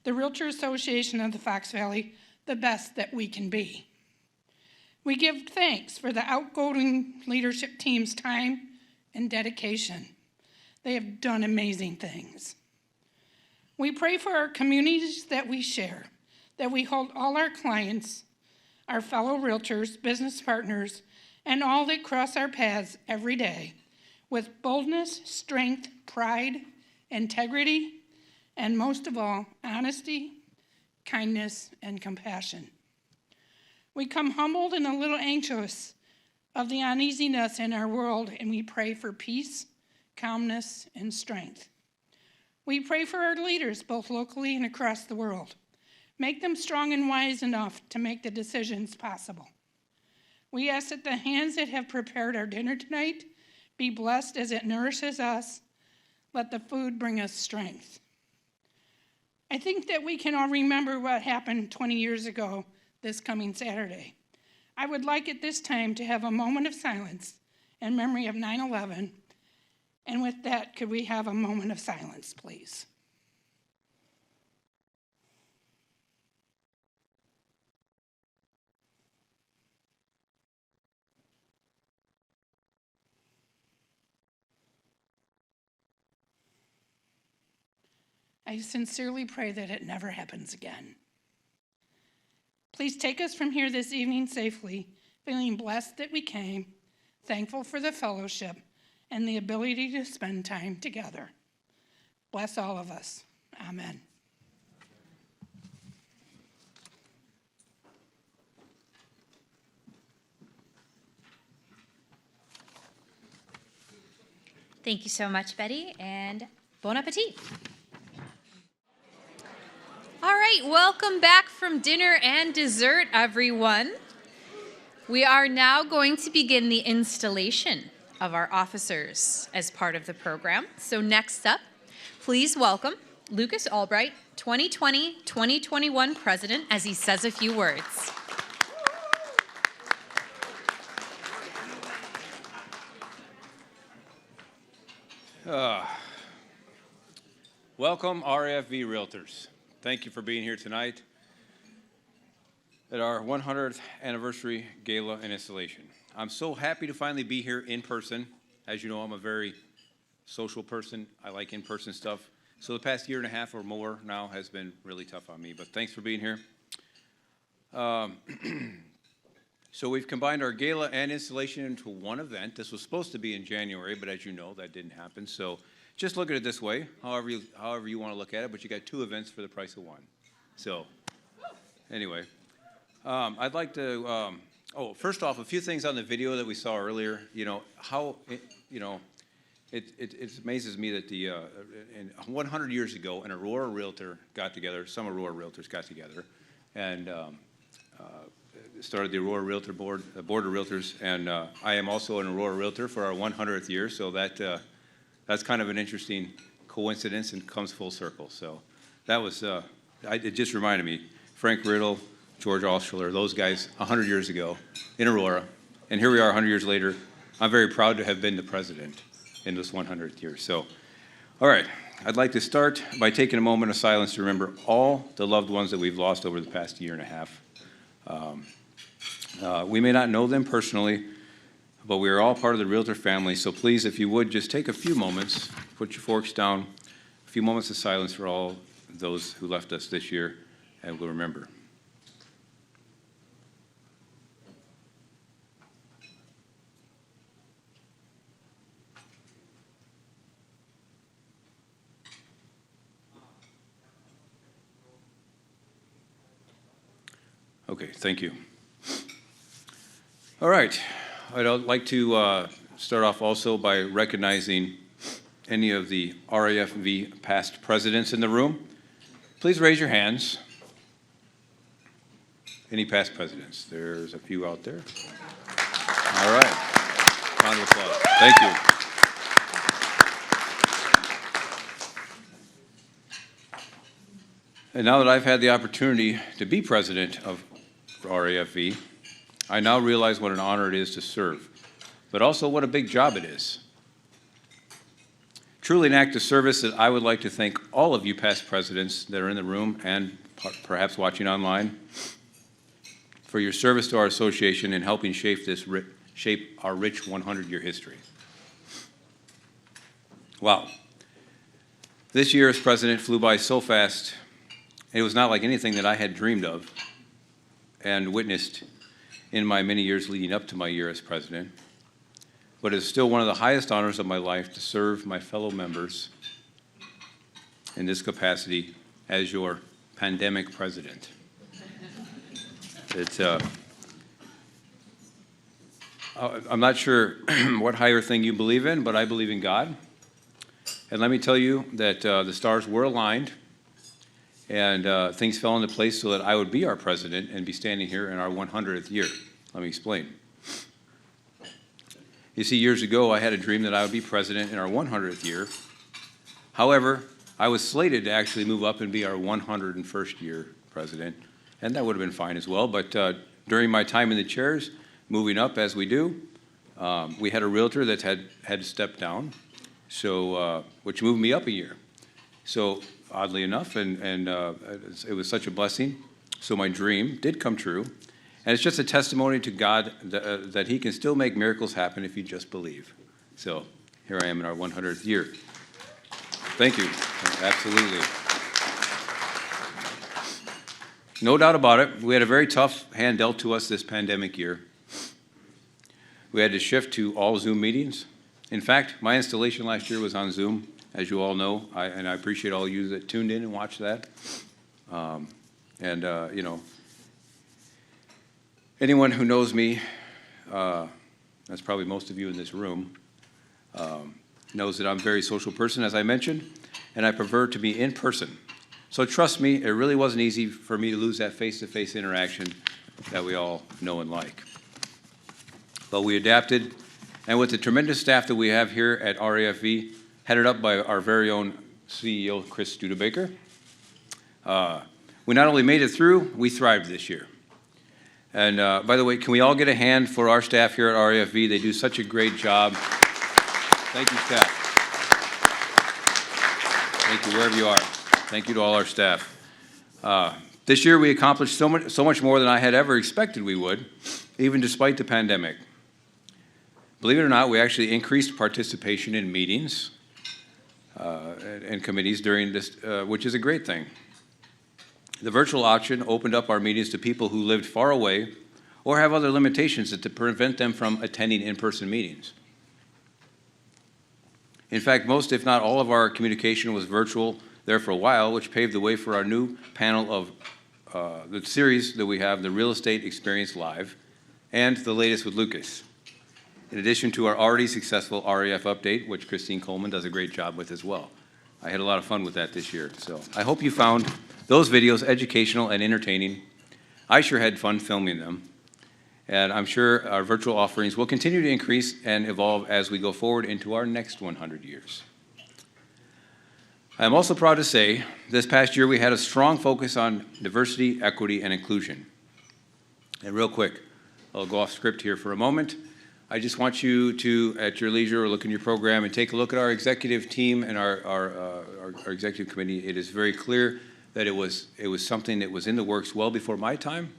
the Realtor Association of the Fox Valley the best that we can be. We give thanks for the outgoing leadership team's time and dedication. They have done amazing things. We pray for our communities that we share, that we hold all our clients, our fellow realtors, business partners, and all that cross our paths every day with boldness, strength, pride, integrity, and most of all, honesty, kindness, and compassion. We come humbled and a little anxious of the uneasiness in our world, and we pray for peace, calmness, and strength. We pray for our leaders, both locally and across the world. Make them strong and wise enough to make the decisions possible. We ask that the hands that have prepared our dinner tonight be blessed as it nourishes us. Let the food bring us strength. I think that we can all remember what happened 20 years ago this coming Saturday. I would like at this time to have a moment of silence in memory of 9/11. And with that, could we have a moment of silence, please? I sincerely pray that it never happens again. Please take us from here this evening safely, feeling blessed that we came, thankful for the fellowship, and the ability to spend time together. Bless all of us. Amen. Thank you so much, Betty, and bon appetit. All right, welcome back from dinner and dessert, everyone. We are now going to begin the installation of our officers as part of the program. So next up, please welcome Lucas Albright, 2020-2021 President, as he says a few words. Welcome, RAFV Realtors. Thank you for being here tonight at our 100th anniversary gala and installation. I'm so happy to finally be here in person. As you know, I'm a very social person. I like in-person stuff. So the past year and a half or more now has been really tough on me, but thanks for being here. So we've combined our gala and installation into one event. This was supposed to be in January, but as you know, that didn't happen. So just look at it this way, however you want to look at it, but you got two events for the price of one. So anyway, I'd like to, first off, a few things on the video that we saw earlier. You know, how, it amazes me that 100 years ago, an Aurora Realtor got together, some Aurora Realtors got together, and started the Aurora Realtor Board, the Board of Realtors, and I am also an Aurora Realtor for our 100th year, so that's kind of an interesting coincidence and comes full circle. So that was, it just reminded me, Frank Riddle, George Alschuler, those guys 100 years ago in Aurora, and here we are 100 years later. I'm very proud to have been the president in this 100th year. So, all right, I'd like to start by taking a moment of silence to remember all the loved ones that we've lost over the past year and a half. We may not know them personally, but we are all part of the Realtor family, so please, if you would, just take a few moments, put your forks down, a few moments of silence for all those who left us this year, and we'll remember. Okay, thank you. All right, I'd like to start off also by recognizing any of the RAFV past presidents in the room. Please raise your hands. Any past presidents? There's a few out there. All right, round of applause. Thank you. And now that I've had the opportunity to be president of RAFV, I now realize what an honor it is to serve, but also what a big job it is. Truly an act of service that I would like to thank all of you past presidents that are in the room and perhaps watching online for your service to our association in helping shape our rich 100-year history. Wow. This year as president flew by so fast, it was not like anything that I had dreamed of and witnessed in my many years leading up to my year as president, but it's still one of the highest honors of my life to serve my fellow members in this capacity as your pandemic president. It's, I'm not sure what higher thing you believe in, but I believe in God. And let me tell you that the stars were aligned and things fell into place so that I would be our president and be standing here in our 100th year. Let me explain. You see, years ago, I had a dream that I would be president in our 100th year. However, I was slated to actually move up and be our 101st year president, and that would have been fine as well. But during my time in the chairs, moving up as we do, we had a realtor that had to step down, so which moved me up a year. So oddly enough, and it was such a blessing. So my dream did come true. And it's just a testimony to God that he can still make miracles happen if you just believe. So here I am in our 100th year. Thank you. Absolutely. No doubt about it. We had a very tough hand dealt to us this pandemic year. We had to shift to all Zoom meetings. In fact, my installation last year was on Zoom, as you all know, and I appreciate all of you that tuned in and watched that. You know, anyone who knows me, that's probably most of you in this room, knows that I'm a very social person, as I mentioned, and I prefer to be in person. So trust me, it really wasn't easy for me to lose that face-to-face interaction that we all know and like. But we adapted, and with the tremendous staff that we have here at RAFV, headed up by our very own CEO, Chris Studebaker, we not only made it through, we thrived this year. And by the way, can we all get a hand for our staff here at RAFV? They do such a great job. Thank you, staff. Thank you, wherever you are. Thank you to all our staff. This year we accomplished so much more than I had ever expected we would, even despite the pandemic. Believe it or not, we actually increased participation in meetings and committees during this, which is a great thing. The virtual option opened up our meetings to people who lived far away or have other limitations that prevent them from attending in-person meetings. In fact, most, if not all, of our communication was virtual there for a while, which paved the way for our new panel of the series that we have, the Real Estate Experience Live, and the latest with Lucas. In addition to our already successful REF update, which Christine Coleman does a great job with as well. I had a lot of fun with that this year. So I hope you found those videos educational and entertaining. I sure had fun filming them. And I'm sure our virtual offerings will continue to increase and evolve as we go forward into our next 100 years. I'm also proud to say this past year we had a strong focus on diversity, equity, and inclusion. And real quick, I'll go off script here for a moment. I just want you to, at your leisure, look in your program and take a look at our executive team and our executive committee. It is very clear that it was something that was in the works well before my time.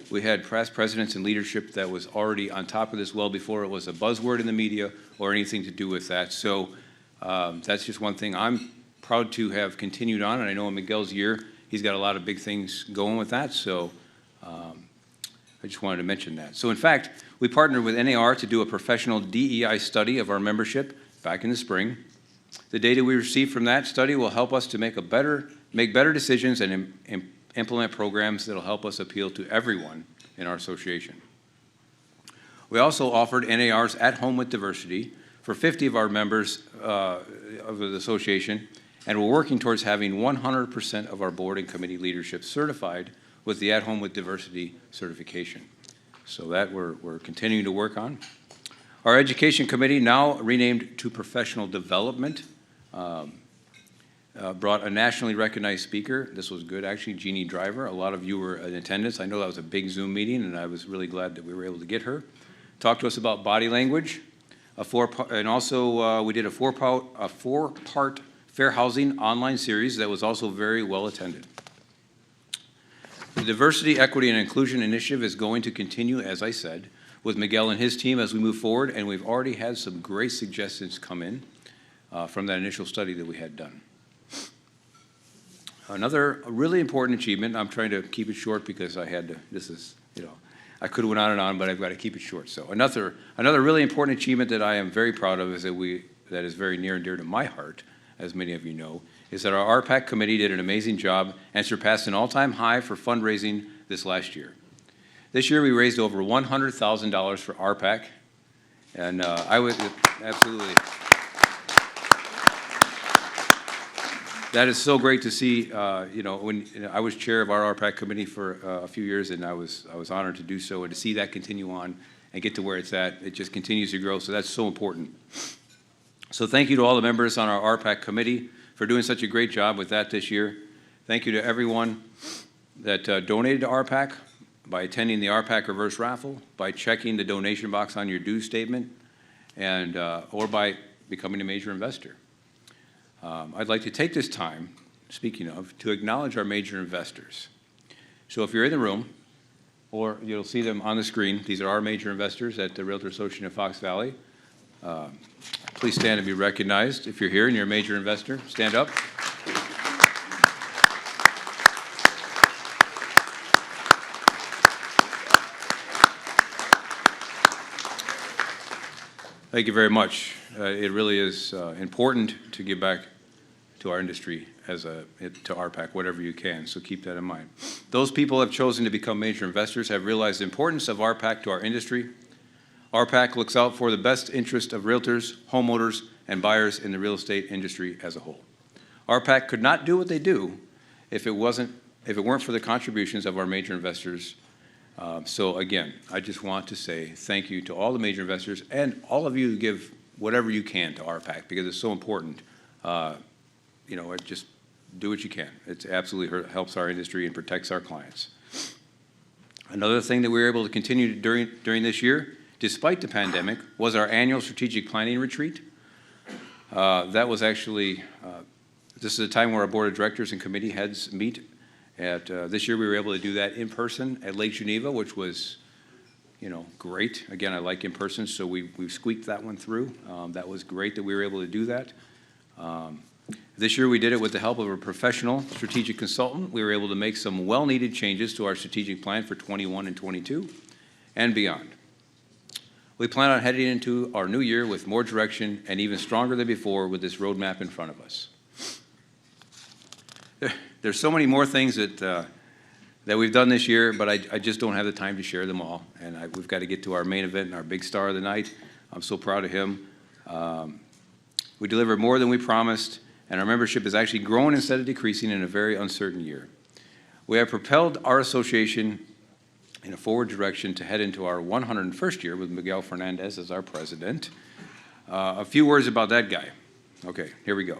We had past presidents and leadership that was already on top of this well before it was a buzzword in the media or anything to do with that. So that's just one thing I'm proud to have continued on, and I know in Miguel's year, he's got a lot of big things going with that, so I just wanted to mention that. So in fact, we partnered with NAR to do a professional DEI study of our membership back in the spring. The data we received from that study will help us to make better decisions and implement programs that will help us appeal to everyone in our association. We also offered NAR's At Home with Diversity for 50 of our members of the association, and we're working towards having 100% of our board and committee leadership certified with the At Home with Diversity certification. So that we're continuing to work on. Our education committee, now renamed to Professional Development, brought a nationally recognized speaker. This was good, actually, Jeannie Driver. A lot of you were in attendance. I know that was a big Zoom meeting, and I was really glad that we were able to get her. Talk to us about body language, and also we did a four-part fair housing online series that was also very well attended. The Diversity, Equity, and Inclusion Initiative is going to continue, as I said, with Miguel and his team as we move forward, and we've already had some great suggestions come in from that initial study that we had done. Another really important achievement, I'm trying to keep it short because I had to, this is, you know, I could have went on and on, but I've got to keep it short. So another really important achievement that I am very proud of is that is very near and dear to my heart, as many of you know, is that our RPAC committee did an amazing job and surpassed an all-time high for fundraising this last year. This year we raised over $100,000 for RPAC, and I would absolutely. That is so great to see. You know, when I was chair of our RPAC committee for a few years, and I was honored to do so, and to see that continue on and get to where it's at, it just continues to grow. So that's so important. So thank you to all the members on our RPAC committee for doing such a great job with that this year. Thank you to everyone that donated to RPAC by attending the RPAC reverse raffle, by checking the donation box on your due statement, and or by becoming a major investor. I'd like to take this time, speaking of, to acknowledge our major investors. So if you're in the room, or you'll see them on the screen, these are our major investors at the Realtor Association of Fox Valley. Please stand and be recognized. If you're here and you're a major investor, stand up. Thank you very much. It really is important to give back to our industry to RPAC, whatever you can, so keep that in mind. Those people who have chosen to become major investors have realized the importance of RPAC to our industry. RPAC looks out for the best interest of realtors, homeowners, and buyers in the real estate industry as a whole. RPAC could not do what they do if it weren't for the contributions of our major investors. So again, I just want to say thank you to all the major investors and all of you who give whatever you can to RPAC, because it's so important. You know, just do what you can. It absolutely helps our industry and protects our clients. Another thing that we were able to continue during this year, despite the pandemic, was our annual strategic planning retreat. That was actually, this is a time where our board of directors and committee heads meet. This year we were able to do that in person at Lake Geneva, which was, you know, great. Again, I like in person, so we squeaked that one through. That was great that we were able to do that. This year we did it with the help of a professional strategic consultant. We were able to make some well-needed changes to our strategic plan for 21 and 22 and beyond. We plan on heading into our new year with more direction and even stronger than before with this roadmap in front of us. There's so many more things that we've done this year, but I just don't have the time to share them all. And we've got to get to our main event and our big star of the night. I'm so proud of him. We delivered more than we promised, and our membership has actually grown instead of decreasing in a very uncertain year. We have propelled our association in a forward direction to head into our 101st year with Miguel Fernandez as our president. A few words about that guy. Okay, here we go.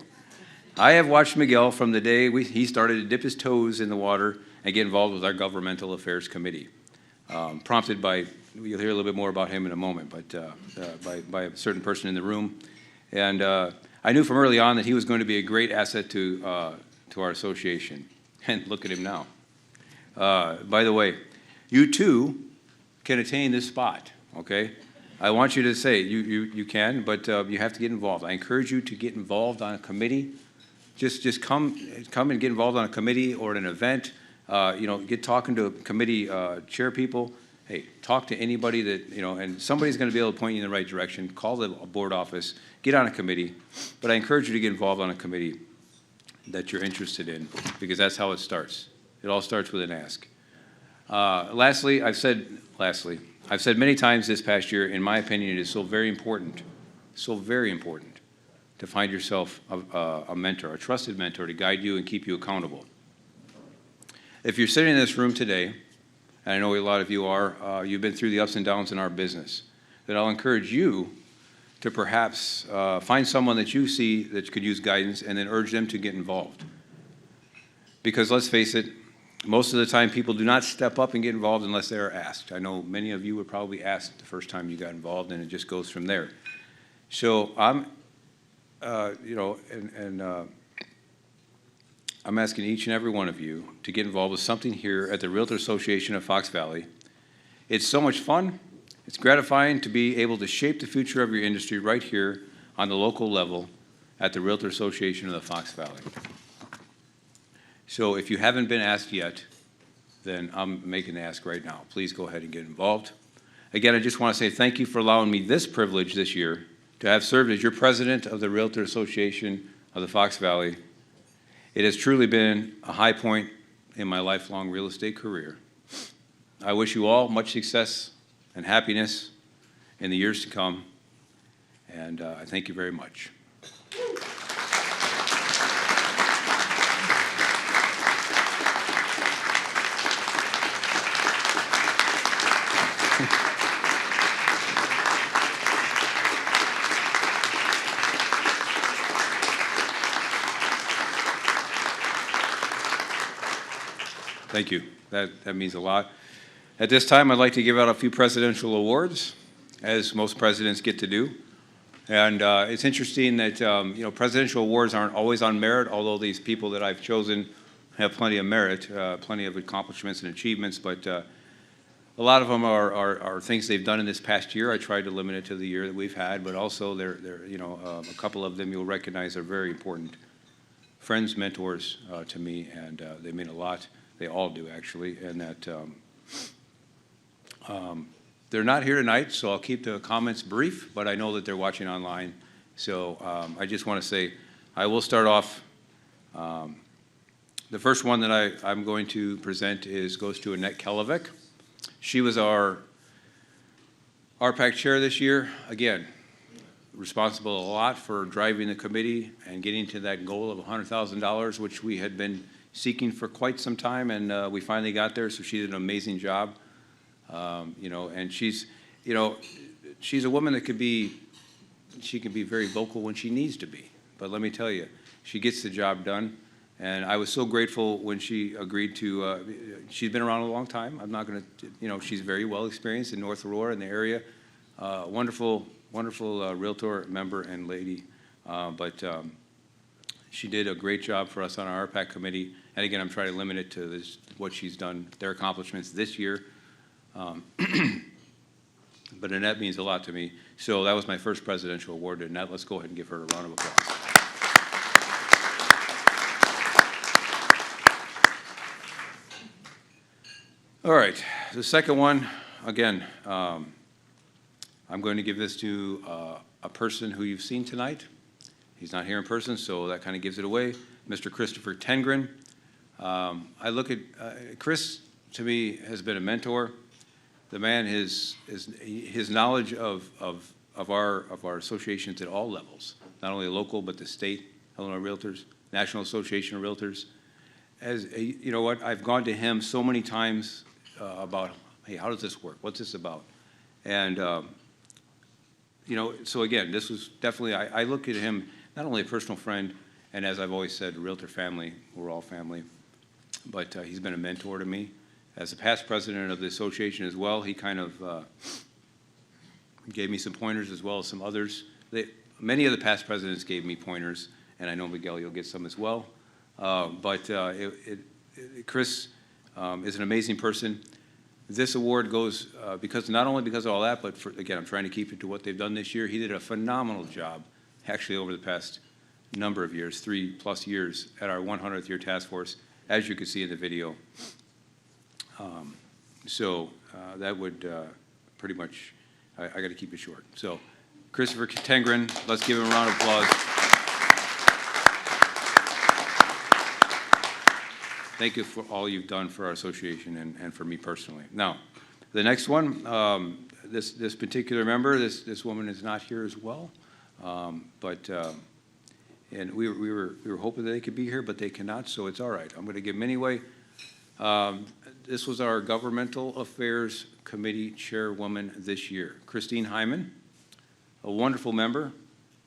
I have watched Miguel from the day he started to dip his toes in the water and get involved with our governmental affairs committee. Prompted by, you'll hear a little bit more about him in a moment, but by a certain person in the room. And I knew from early on that he was going to be a great asset to our association. And look at him now. By the way, you too can attain this spot, okay? I want you to say, you can, but you have to get involved. I encourage you to get involved on a committee. Just come and get involved on a committee or at an event. You know, get talking to committee chair people. Hey, talk to anybody that, you know, and somebody's going to be able to point you in the right direction. Call the board office. Get on a committee. But I encourage you to get involved on a committee that you're interested in, because that's how it starts. It all starts with an ask. Lastly, I've said many times this past year, in my opinion, it is so very important to find yourself a mentor, a trusted mentor to guide you and keep you accountable. If you're sitting in this room today, and I know a lot of you are, you've been through the ups and downs in our business, then I'll encourage you to perhaps find someone that you see that could use guidance and then urge them to get involved. Because let's face it, most of the time people do not step up and get involved unless they are asked. I know many of you were probably asked the first time you got involved, and it just goes from there. So I'm, I'm asking each and every one of you to get involved with something here at the Realtor Association of Fox Valley. It's so much fun. It's gratifying to be able to shape the future of your industry right here on the local level at the Realtor Association of the Fox Valley. So if you haven't been asked yet, then I'm making the ask right now. Please go ahead and get involved. Again, I just want to say thank you for allowing me this privilege this year to have served as your president of the Realtor Association of the Fox Valley. It has truly been a high point in my lifelong real estate career. I wish you all much success and happiness in the years to come, and I thank you very much. Thank you. That means a lot. At this time, I'd like to give out a few presidential awards, as most presidents get to do. And it's interesting that presidential awards aren't always on merit, although these people that I've chosen have plenty of merit, plenty of accomplishments and achievements. But a lot of them are things they've done in this past year. I tried to limit it to the year that we've had, but also a couple of them you'll recognize are very important friends, mentors to me, and they mean a lot. They all do, actually, and that they're not here tonight, so I'll keep the comments brief, but I know that they're watching online. So I just want to say I will start off. The first one that I'm going to present goes to Annette Kelovic. She was our RPAC chair this year. Again, responsible a lot for driving the committee and getting to that goal of $100,000, which we had been seeking for quite some time, and we finally got there, so she did an amazing job. And she's a woman that she can be very vocal when she needs to be. But let me tell you, she gets the job done. And I was so grateful when she agreed to, she's been around a long time. I'm not going to, she's very well experienced in North Aurora, in the area. Wonderful Realtor member and lady. But she did a great job for us on our RPAC committee. And again, I'm trying to limit it to what she's done, their accomplishments this year. But Annette means a lot to me. So that was my first presidential award to Annette. Let's go ahead and give her a round of applause. All right, the second one, again, I'm going to give this to a person who you've seen tonight. He's not here in person, so that kind of gives it away. Mr. Christopher Tengren. I look at Chris, to me, has been a mentor. The man, his knowledge of our associations at all levels, not only local, but the state, Illinois Realtors, National Association of Realtors. You know what, I've gone to him so many times about, hey, how does this work? What's this about? And, so again, this was definitely, I look at him, not only a personal friend, and as I've always said, Realtor family, we're all family, but he's been a mentor to me. As a past president of the association as well, he kind of gave me some pointers as well as some others. Many of the past presidents gave me pointers, and I know, Miguel, you'll get some as well. Chris is an amazing person. This award goes not only because of all that, but again, I'm trying to keep it to what they've done this year. He did a phenomenal job, actually, over the past number of years, 3+ years, at our 100th year task force, as you can see in the video. That would pretty much, I got to keep it short. So, Christopher Tengren, let's give him a round of applause. Thank you for all you've done for our association and for me personally. Now, the next one, this particular member, this woman is not here as well, and we were hoping that they could be here, but they cannot, so it's all right. I'm going to give them anyway. This was our Governmental Affairs Committee Chairwoman this year, Christine Hyman. a wonderful member,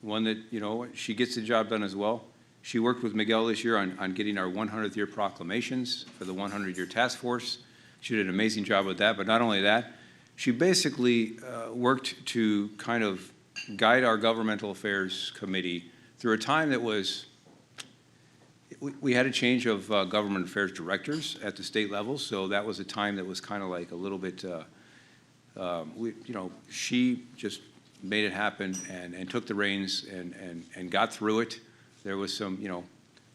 one that, you know, she gets the job done as well. She worked with Miguel this year on getting our 100th year proclamations for the 100-year task force. She did an amazing job with that, but not only that, she basically worked to kind of guide our governmental affairs committee through a time that was, we had a change of government affairs directors at the state level, so that was a time that was kind of like a little bit, she just made it happen and took the reins and got through it. There was some,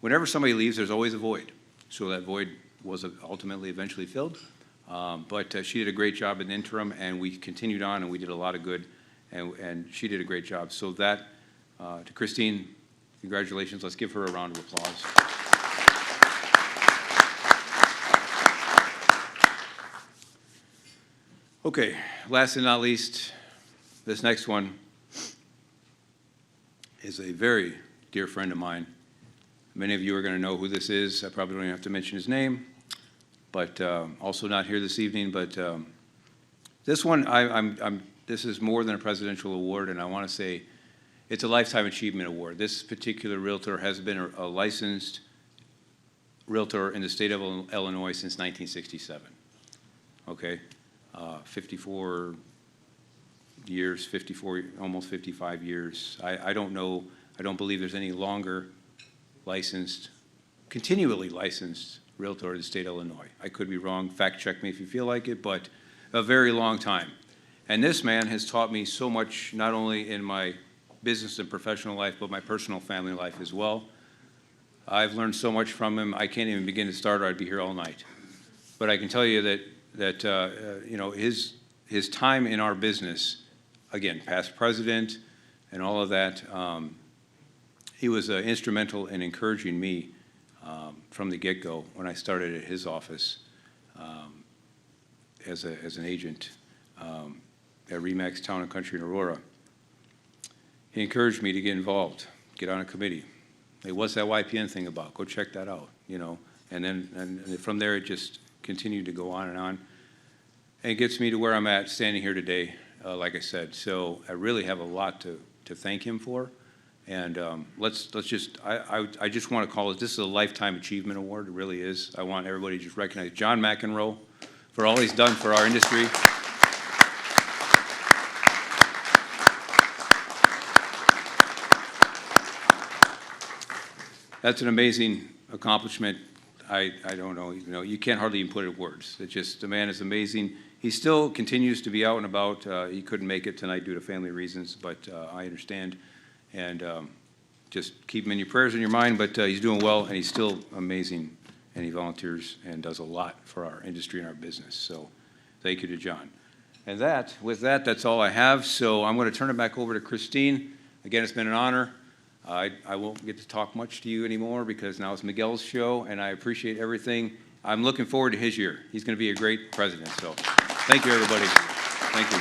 whenever somebody leaves, there's always a void. So that void was ultimately eventually filled. But she did a great job in the interim, and we continued on, and we did a lot of good, and she did a great job. So that, to Christine, congratulations. Let's give her a round of applause. Okay, last and not least, this next one is a very dear friend of mine. Many of you are going to know who this is. I probably don't even have to mention his name, but also not here this evening. But this one, this is more than a presidential award, and I want to say it's a Lifetime Achievement Award. This particular realtor has been a licensed realtor in the state of Illinois since 1967. Okay, 54 years, almost 55 years. I don't know. I don't believe there's any longer licensed, continually licensed realtor in the state of Illinois. I could be wrong. Fact check me if you feel like it, but a very long time. And this man has taught me so much, not only in my business and professional life, but my personal family life as well. I've learned so much from him. I can't even begin to start, or I'd be here all night. But I can tell you that his time in our business, again, past president and all of that, he was instrumental in encouraging me from the get-go when I started at his office as an agent at RE/MAX Town and Country in Aurora. He encouraged me to get involved, get on a committee. Hey, what's that YPN thing about? Go check that out, And then from there, it just continued to go on. And it gets me to where I'm at, standing here today, like I said. So I really have a lot to thank him for. And I just want to call it, this is a Lifetime Achievement Award. It really is. I want everybody to just recognize John McEnroe for all he's done for our industry. That's an amazing accomplishment. I don't know, you can't hardly even put it in words. It's just, the man is amazing. He still continues to be out and about. He couldn't make it tonight due to family reasons, but I understand. And just keep him in your prayers and your mind, but he's doing well, and he's still amazing, and he volunteers and does a lot for our industry and our business. So thank you to John. And with that, that's all I have. So I'm going to turn it back over to Christine. Again, it's been an honor. I won't get to talk much to you anymore because now it's Miguel's show, and I appreciate everything. I'm looking forward to his year. He's going to be a great president. So thank you, everybody. Thank you.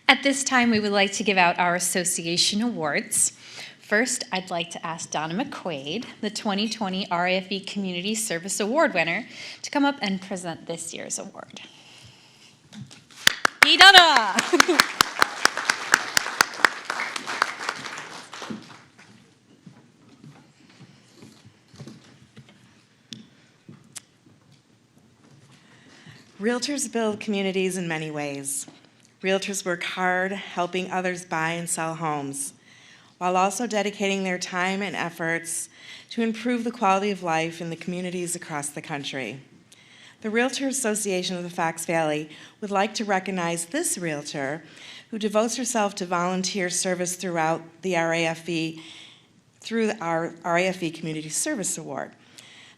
At this time, we would like to give out our association awards. First, I'd like to ask Donna McQuaid, the 2020 RAFV Community Service Award winner, to come up and present this year's award. Hey, Donna! Realtors build communities in many ways. Realtors work hard helping others buy and sell homes, while also dedicating their time and efforts to improve the quality of life in the communities across the country. The Realtor Association of the Fox Valley would like to recognize this realtor who devotes herself to volunteer service throughout the RAFV through our RAFV Community Service Award.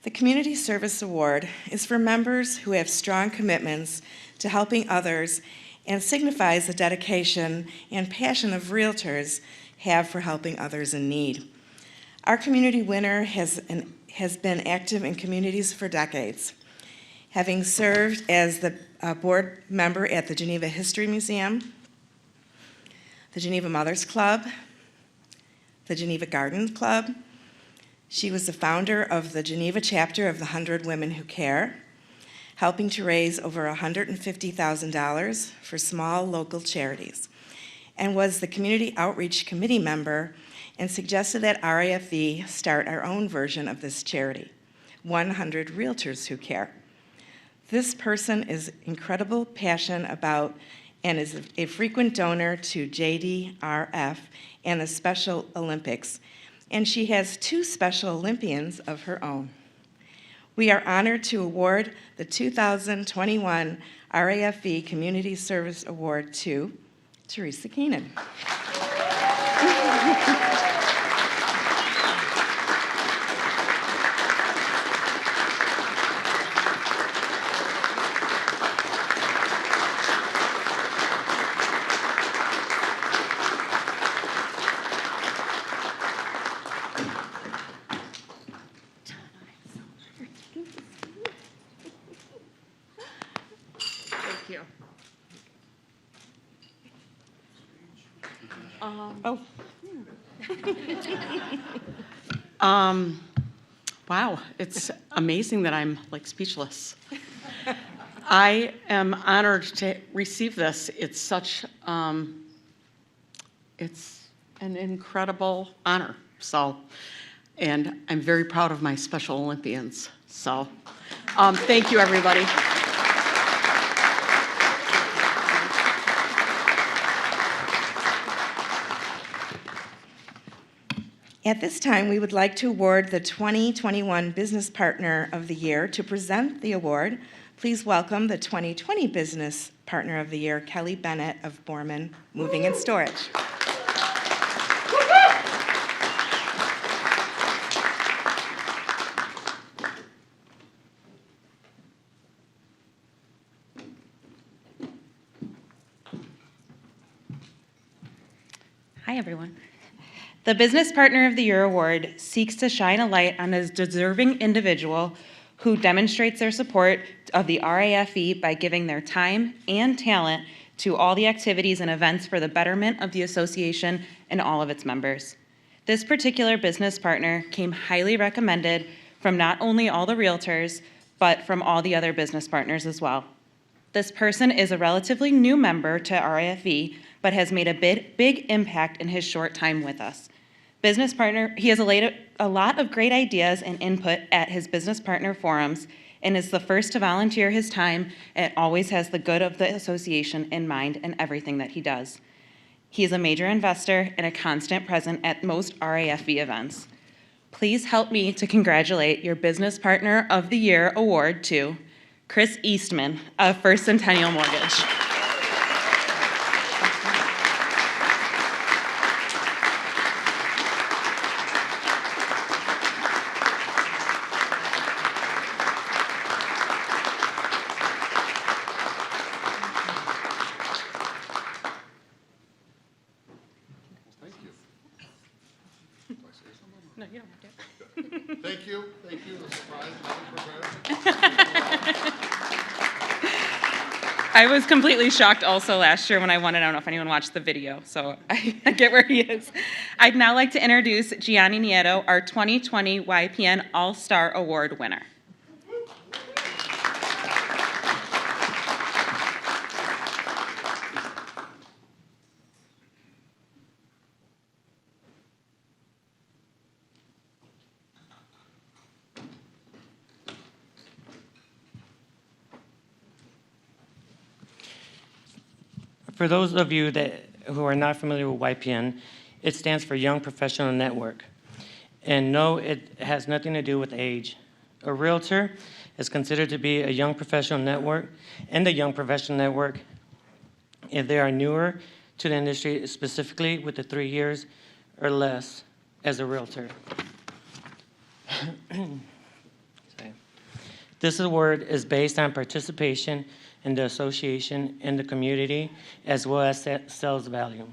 The Community Service Award is for members who have strong commitments to helping others and signifies the dedication and passion of realtors have for helping others in need. Our community winner has been active in communities for decades, having served as the board member at the Geneva History Museum, the Geneva Mothers Club, the Geneva Garden Club, She was the founder of the Geneva chapter of the 100 Women Who Care, helping to raise over $150,000 for small local charities, and was the Community Outreach Committee member and suggested that RAFV start our own version of this charity, 100 Realtors Who Care. This person is incredible passion about and is a frequent donor to JDRF and the Special Olympics, and she has 2 Special Olympians of her own. We are honored to award the 2021 RAFV Community Service Award to Teresa Keenan. Thank you. Wow, it's amazing that I'm like speechless. I am honored to receive this. It's such, it's an incredible honor. So, and I'm very proud of my Special Olympians. So, thank you, everybody. At this time, we would like to award the 2021 Business Partner of the Year. To present the award, please welcome the 2020 Business Partner of the Year, Kelly Bennett of Borman Moving and Storage. Hi, everyone. The Business Partner of the Year Award seeks to shine a light on a deserving individual who demonstrates their support of the RAFV by giving their time and talent to all the activities and events for the betterment of the association and all of its members. This particular business partner came highly recommended from not only all the realtors, but from all the other business partners as well. This person is a relatively new member to RAFV, but has made a big impact in his short time with us. Business partner, he has a lot of great ideas and input at his business partner forums and is the first to volunteer his time and always has the good of the association in mind in everything that he does. He is a major investor and a constant present at most RAFV events. Please help me to congratulate your Business Partner of the Year award to Chris Eastman of First Centennial Mortgage. No, you don't have to. Thank you. Thank you. The surprise. I was completely shocked also last year when I won it. I don't know if anyone watched the video, so I get where he is. I'd now like to introduce Gianni Nieto, our 2020 YPN All-Star Award winner. For those of you who are not familiar with YPN, it stands for Young Professional Network. And no, it has nothing to do with age. A realtor is considered to be a young professional network, and the young professional network, if they are newer to the industry, specifically with the 3 years or less as a realtor. This award is based on participation in the association in the community, as well as sales value.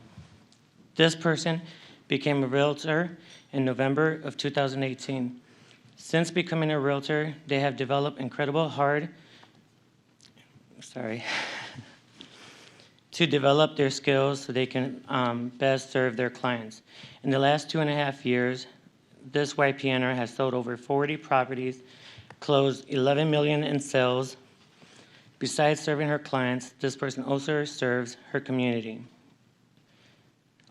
This person became a realtor in November of 2018. Since becoming a realtor, they have developed incredible to develop their skills so they can best serve their clients. In the last 2.5 years, this YPNer has sold over 40 properties, closed 11 million in sales. Besides serving her clients, this person also serves her community.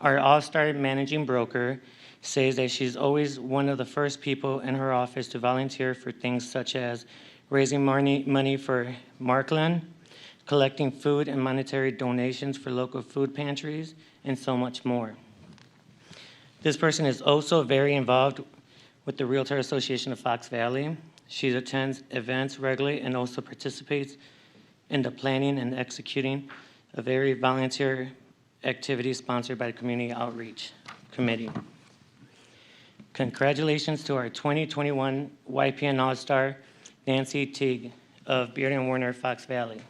Our all-star managing broker says that she's always one of the first people in her office to volunteer for things such as raising money for Markland, collecting food and monetary donations for local food pantries, and so much more. This person is also very involved with the Realtor Association of Fox Valley. She attends events regularly and also participates in the planning and executing of every volunteer activity sponsored by the Community Outreach Committee. Congratulations to our 2021 YPN All-Star, Nancy Teague of Beard and Warner, Fox Valley.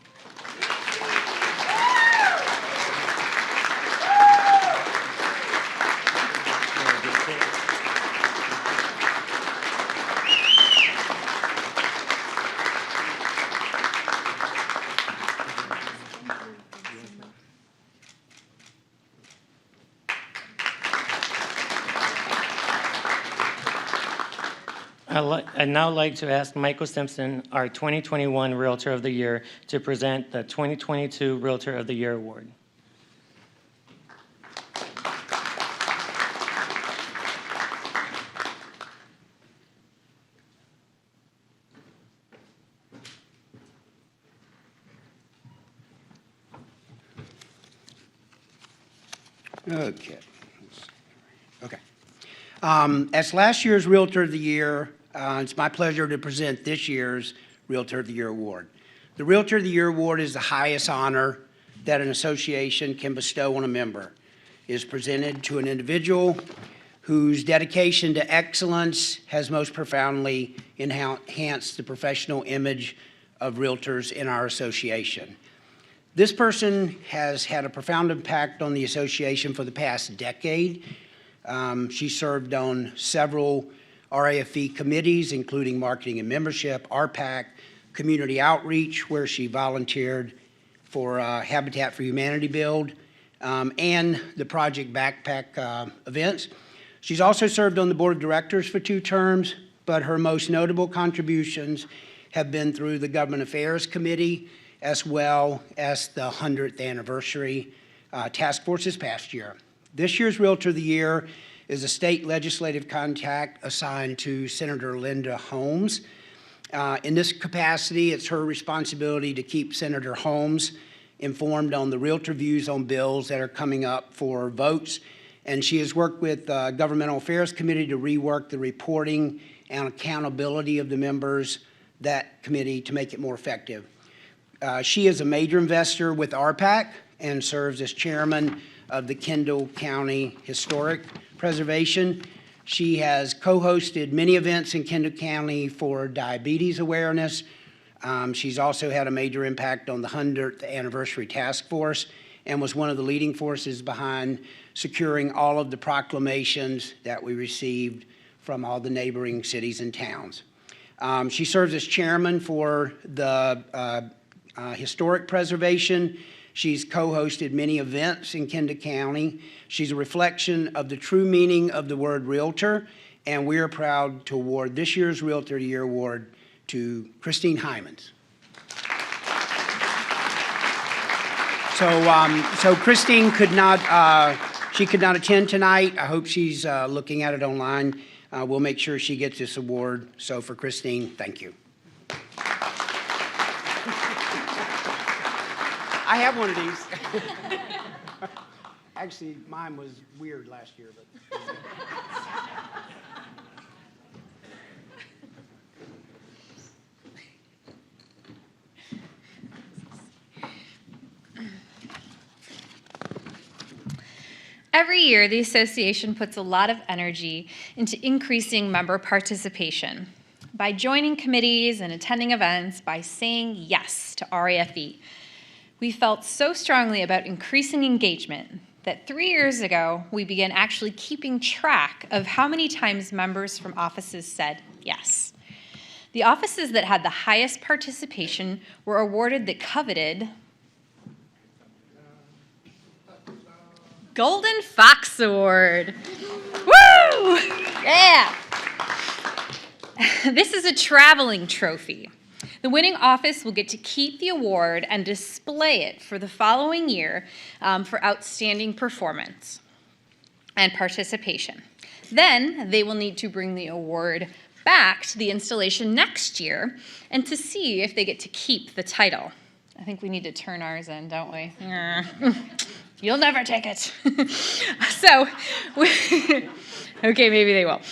I'd now like to ask Michael Simpson, our 2021 Realtor of the Year, to present the 2022 Realtor of the Year Award. Okay. Okay. As last year's Realtor of the Year, it's my pleasure to present this year's Realtor of the Year Award. The Realtor of the Year Award is the highest honor that an association can bestow on a member. It is presented to an individual whose dedication to excellence has most profoundly enhanced the professional image of realtors in our association. This person has had a profound impact on the association for the past decade. She served on several RAFV committees, including marketing and membership, RPAC, community outreach, where she volunteered for Habitat for Humanity Build, and the Project Backpack events. She's also served on the board of directors for 2 terms, but her most notable contributions have been through the Government Affairs Committee, as well as the 100th anniversary task force this past year. This year's Realtor of the Year is a state legislative contact assigned to Senator Linda Holmes. In this capacity, it's her responsibility to keep Senator Holmes informed on the realtor views on bills that are coming up for votes. And she has worked with the Governmental Affairs Committee to rework the reporting and accountability of the members that committee to make it more effective. She is a major investor with RPAC and serves as chairman of the Kendall County Historic Preservation. She has co-hosted many events in Kendall County for diabetes awareness. She's also had a major impact on the 100th anniversary task force and was one of the leading forces behind securing all of the proclamations that we received from all the neighboring cities and towns. She serves as chairman for the Historic Preservation. She's co-hosted many events in Kendall County. She's a reflection of the true meaning of the word realtor, and we are proud to award this year's Realtor of the Year Award to Christine Hymans. So Christine could not attend tonight. I hope she's looking at it online. We'll make sure she gets this award. So for Christine, thank you. I have one of these. Actually, mine was weird last year, but. Every year, the association puts a lot of energy into increasing member participation by joining committees and attending events, by saying yes to RAFV. We felt so strongly about increasing engagement that 3 years ago, we began actually keeping track of how many times members from offices said yes. The offices that had the highest participation were awarded the coveted Golden Fox Award. Woo! Yeah! This is a traveling trophy. The winning office will get to keep the award and display it for the following year for outstanding performance and participation. Then they will need to bring the award back to the installation next year and to see if they get to keep the title. I think we need to turn ours in, don't we? You'll never take it. Okay, maybe they will.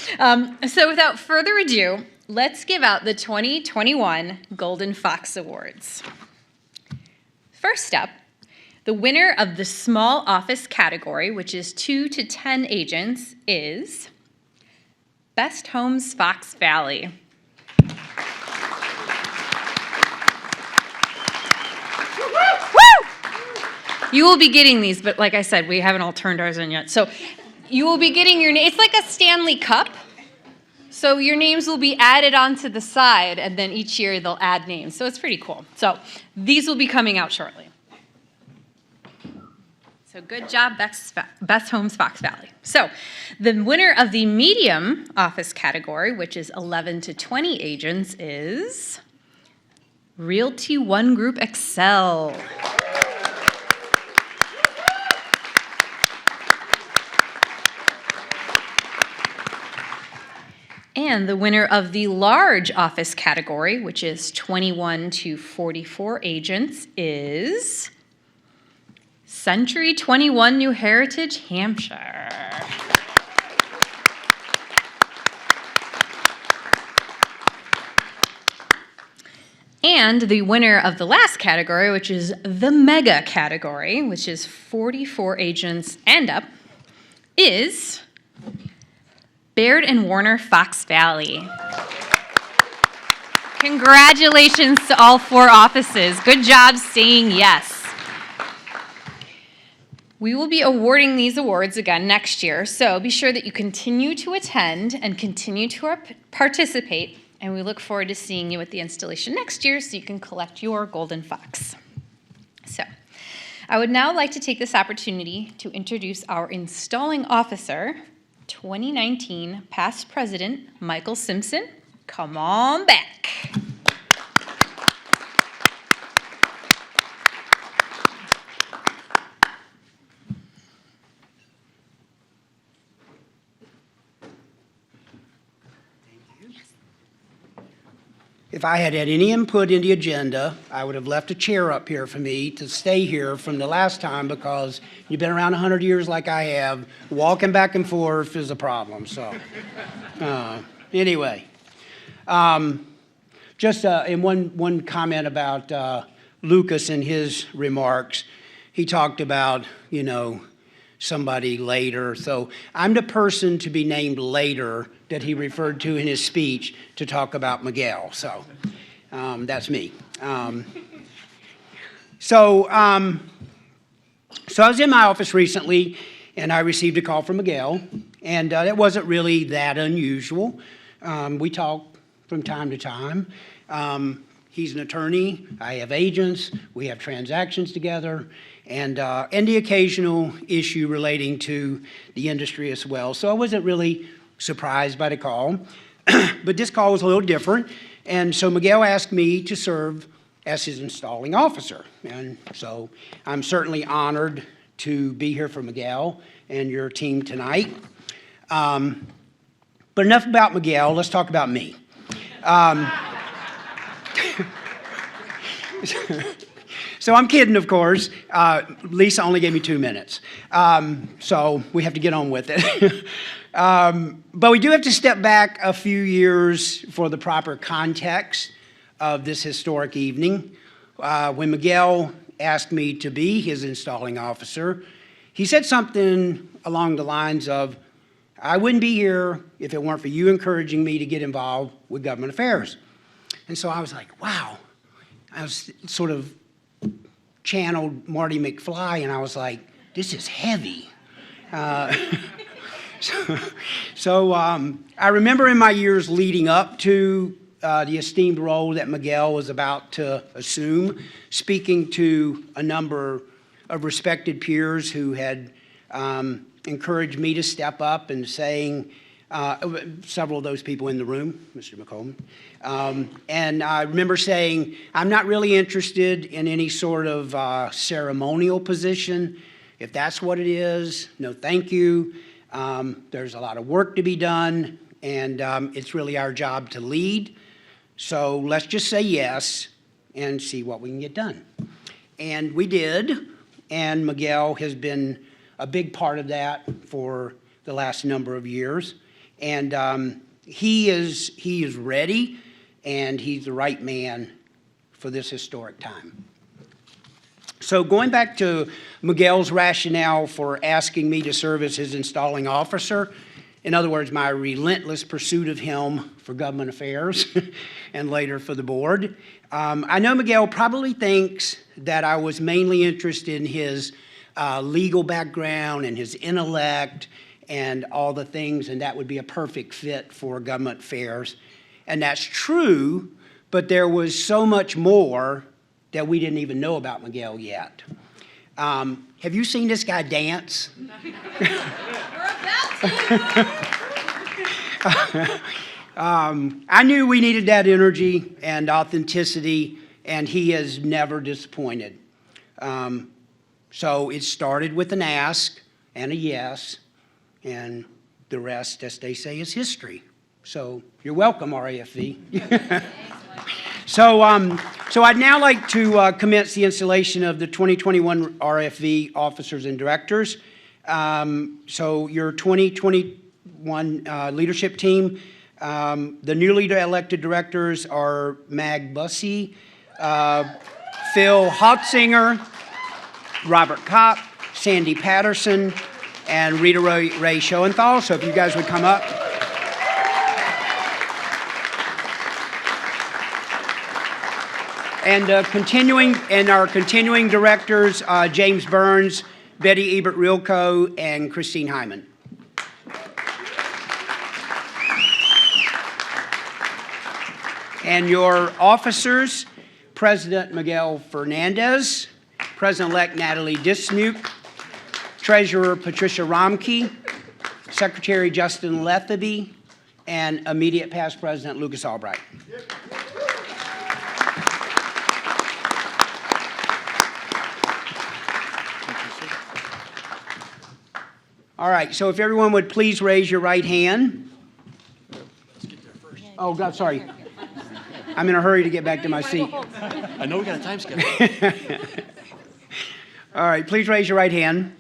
So without further ado, let's give out the 2021 Golden Fox Awards. First up, the winner of the small office category, which is 2 to 10 agents, is Best Homes Fox Valley. You will be getting these, but like I said, we haven't all turned ours in yet. So you will be getting your name. It's like a Stanley Cup. So your names will be added onto the side, and then each year they'll add names. So it's pretty cool. So these will be coming out shortly. So good job, Best Homes Fox Valley. So the winner of the medium office category, which is 11 to 20 agents, is Realty One Group Excel. And the winner of the large office category, which is 21 to 44 agents, is Century 21 New Heritage, Hampshire. And the winner of the last category, which is the mega category, which is 44 agents and up, is Baird and Warner, Fox Valley. Congratulations to all 4 offices. Good job saying yes. We will be awarding these awards again next year, so be sure that you continue to attend and continue to participate, and we look forward to seeing you at the installation next year so you can collect your Golden Fox. So, I would now like to take this opportunity to introduce our installing officer, 2019 past president, Michael Simpson. Come on back. If I had any input in the agenda, I would have left a chair up here for me to stay here from the last time because you've been around 100 years like I have. Walking back and forth is a problem, so. Anyway, just in one comment about Lucas and his remarks, he talked about, somebody later. So I'm the person to be named later that he referred to in his speech to talk about Miguel. So that's me. So I was in my office recently, and I received a call from Miguel, and it wasn't really that unusual. We talk from time to time. He's an attorney. I have agents. We have transactions together, and the occasional issue relating to the industry as well. So I wasn't really surprised by the call, but this call was a little different, and so Miguel asked me to serve as his installing officer, and so I'm certainly honored to be here for Miguel and your team tonight. But enough about Miguel, let's talk about me. So I'm kidding, of course. Lisa only gave me 2 minutes. So we have to get on with it. But we do have to step back a few years for the proper context of this historic evening. When Miguel asked me to be his installing officer, he said something along the lines of, I wouldn't be here if it weren't for you encouraging me to get involved with government affairs. And so I was like, wow. I was sort of channeled Marty McFly, and I was like, this is heavy. So I remember in my years leading up to the esteemed role that Miguel was about to assume, speaking to a number of respected peers who had encouraged me to step up and saying several of those people in the room, Mr. McCollum. And I remember saying, I'm not really interested in any sort of ceremonial position. If that's what it is, no thank you. There's a lot of work to be done, and it's really our job to lead. So let's just say yes and see what we can get done. And we did, and Miguel has been a big part of that for the last number of years. And he is ready, and he's the right man for this historic time. So going back to Miguel's rationale for asking me to serve as his installing officer, in other words, my relentless pursuit of him for government affairs and later for the board, I know Miguel probably thinks that I was mainly interested in his legal background and his intellect and all the things, and that would be a perfect fit for government affairs. And that's true, but there was so much more that we didn't even know about Miguel yet. Have you seen this guy dance? I knew we needed that energy and authenticity, and he has never disappointed. So it started with an ask and a yes, and the rest, as they say, is history. So you're welcome, RAFV. So I'd now like to commence the installation of the 2021 RFV officers and directors. So your 2021 leadership team, the newly elected directors are Mag Bussey, Phil Hotzinger, Robert Kopp, Sandy Patterson, and Rita Ray Schoenthal. So if you guys would come up. And our continuing directors, James Burns, Betty Ebert-Rilko, and Christine Hyman. And your officers, President Miguel Fernandez, President-elect Natalie Dismuke, Treasurer Patricia Romke, Secretary Justin Letheby, and immediate past President Lucas Albright. All right, so if everyone would please raise your right hand. Oh, God, sorry. I'm in a hurry to get back to my seat. I know we got a time schedule. All right, please raise your right hand.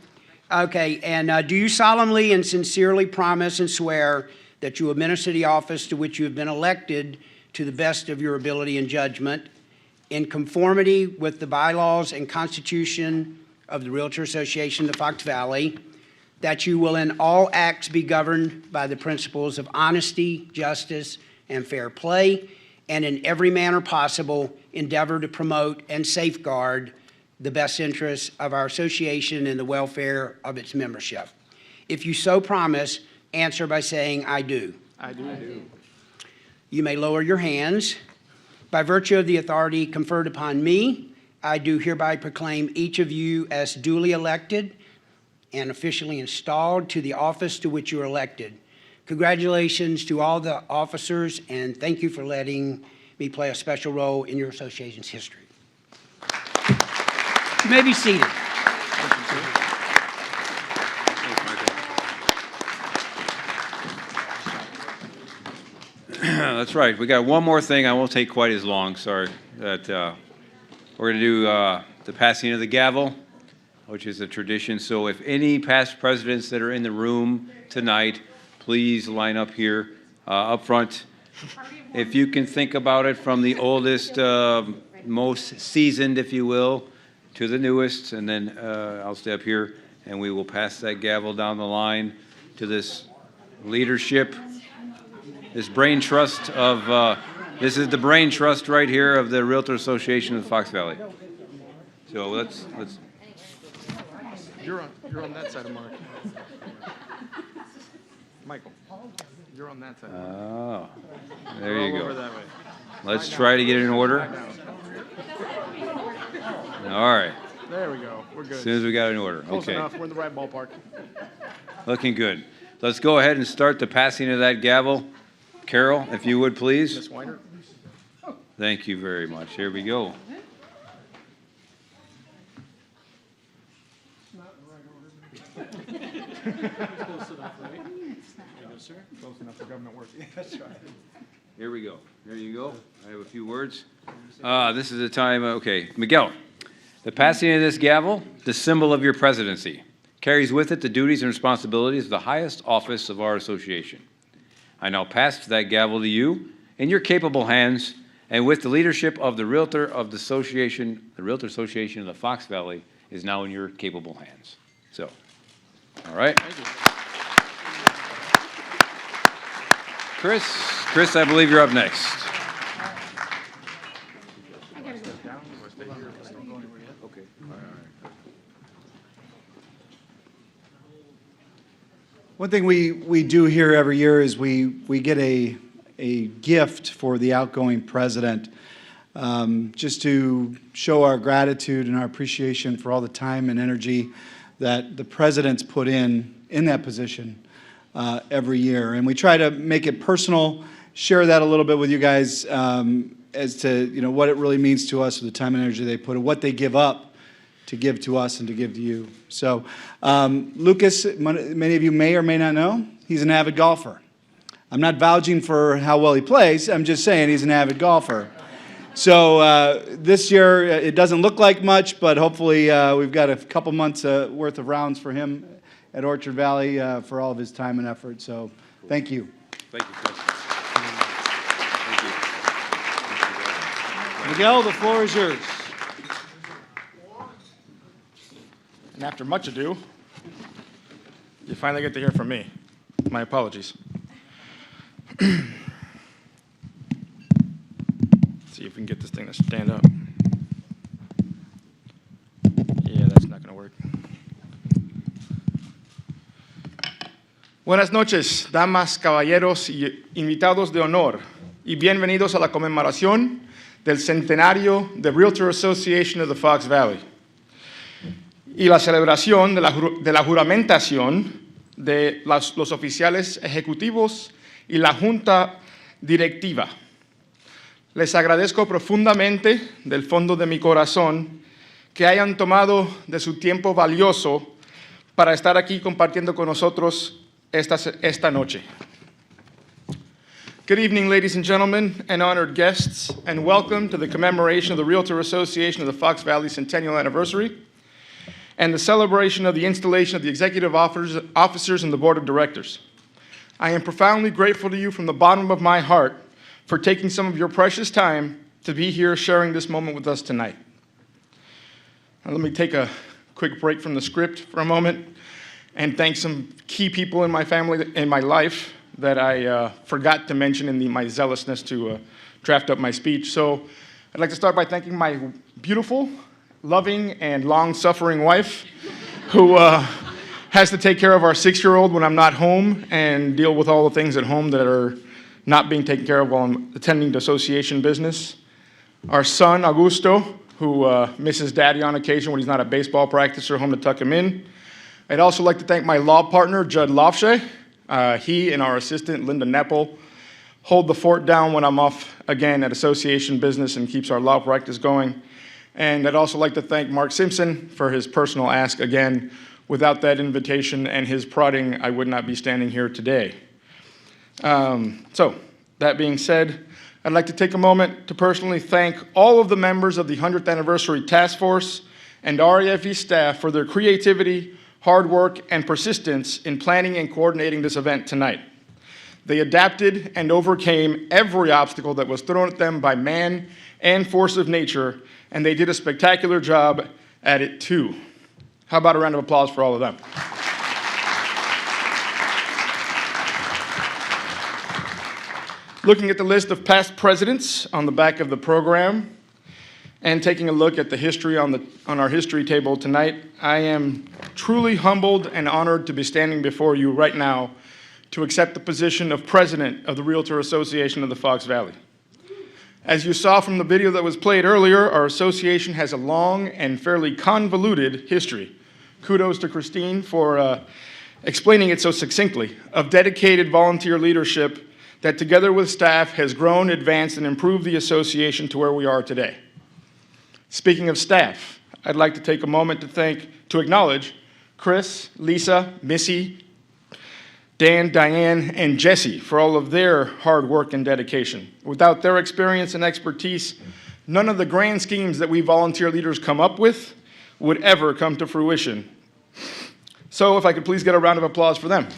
Okay, and do you solemnly and sincerely promise and swear that you will administer the office to which you have been elected to the best of your ability and judgment, in conformity with the bylaws and Constitution of the Realtor Association of the Fox Valley, that you will in all acts be governed by the principles of honesty, justice, and fair play, and in every manner possible endeavor to promote and safeguard the best interests of our association and the welfare of its membership? If you so promise, answer by saying, I do. I do. I do. You may lower your hands. By virtue of the authority conferred upon me, I do hereby proclaim each of you as duly elected and officially installed to the office to which you are elected. Congratulations to all the officers, and thank you for letting me play a special role in your association's history. You may be seated. That's right. We got one more thing. I won't take quite as long. Sorry. That we're going to do the passing of the gavel, which is a tradition. So if any past presidents that are in the room tonight, please line up here up front. If you can think about it from the oldest, most seasoned, if you will, to the newest, and then I'll stay up here and we will pass that gavel down the line to this leadership, this brain trust of, this is the brain trust right here of the Realtor Association of the Fox Valley. So let's. You're on that side of Mark. Michael, you're on that side. Oh, there you Over go. that way. Let's try to get it in order. All right. There we go. We're good. As soon as we got it in order. Close Okay. enough. We're in the right ballpark. Looking good. let's go ahead and start the passing of that gavel. Carol, if you would, please. Ms. Weiner. Thank you very much. Here we go. Close enough for government work. That's right. Here we go. Here you go. I have a few words. This is a time, okay. Miguel, the passing of this gavel, the symbol of your presidency, carries with it the duties and responsibilities of the highest office of our association. I now pass that gavel to you in your capable hands, and with the leadership of the Realtor of the Association, the Realtor Association of the Fox Valley is now in your capable hands. So, all right. Chris, I believe you're up next. One thing we do here every year is we get a gift for the outgoing president, just to show our gratitude and our appreciation for all the time and energy that the president's put in that position every year. And we try to make it personal, share that a little bit with you guys as to what it really means to us, the time and energy they put in, what they give up to give to us and to give to you. So Lucas, many of you may or may not know, he's an avid golfer. I'm not vouching for how well he plays, I'm just saying he's an avid golfer. So this year, it doesn't look like much, but hopefully we've got a couple months worth of rounds for him at Orchard Valley for all of his time and effort. So thank you. Thank you, Chris. Miguel, the floor is yours. And after much ado, you finally get to hear from me. My apologies. See if we can get this thing to stand up. Yeah, that's not going to work. Buenas noches, damas, caballeros y invitados de honor, y bienvenidos a la conmemoración del centenario de Realtor Association of the Fox Valley y la celebración de la juramentación de los oficiales ejecutivos y la junta directiva. Les agradezco profundamente del fondo de mi corazón que hayan tomado de su tiempo valioso para estar aquí compartiendo con nosotros esta noche. Good evening, ladies and gentlemen, and honored guests, and welcome to the commemoration of the Realtor Association of the Fox Valley Centennial Anniversary and the celebration of the installation of the executive officers and the board of directors. I am profoundly grateful to you from the bottom of my heart for taking some of your precious time to be here sharing this moment with us tonight. Now, let me take a quick break from the script for a moment and thank some key people in my family, in my life, that I forgot to mention in my zealousness to draft up my speech. So I'd like to start by thanking my beautiful, loving, and long-suffering wife, who has to take care of our 6-year-old when I'm not home and deal with all the things at home that are not being taken care of while I'm attending the association business. Our son, Augusto, who misses daddy on occasion when he's not at baseball practice or home to tuck him in. I'd also like to thank my law partner, Judd Lofshe. He and our assistant, Linda Neppel, hold the fort down when I'm off again at association business and keeps our law practice going. And I'd also like to thank Mark Simpson for his personal ask again. Without that invitation and his prodding, I would not be standing here today. So, that being said, I'd like to take a moment to personally thank all of the members of the 100th Anniversary Task Force and RAFV staff for their creativity, hard work, and persistence in planning and coordinating this event tonight. They adapted and overcame every obstacle that was thrown at them by man and force of nature, and they did a spectacular job at it too. How about a round of applause for all of them? Looking at the list of past presidents on the back of the program, and taking a look at the history on our history table tonight, I am truly humbled and honored to be standing before you right now to accept the position of president of the Realtor Association of the Fox Valley. As you saw from the video that was played earlier, our association has a long and fairly convoluted history. Kudos to Christine for explaining it so succinctly, of dedicated volunteer leadership that together with staff has grown, advanced, and improved the association to where we are today. Speaking of staff, I'd like to take a moment to acknowledge Chris, Lisa, Missy, Dan, Diane, and Jesse for all of their hard work and dedication. Without their experience and expertise, none of the grand schemes that we volunteer leaders come up with would ever come to fruition. So if I could please get a round of applause for them.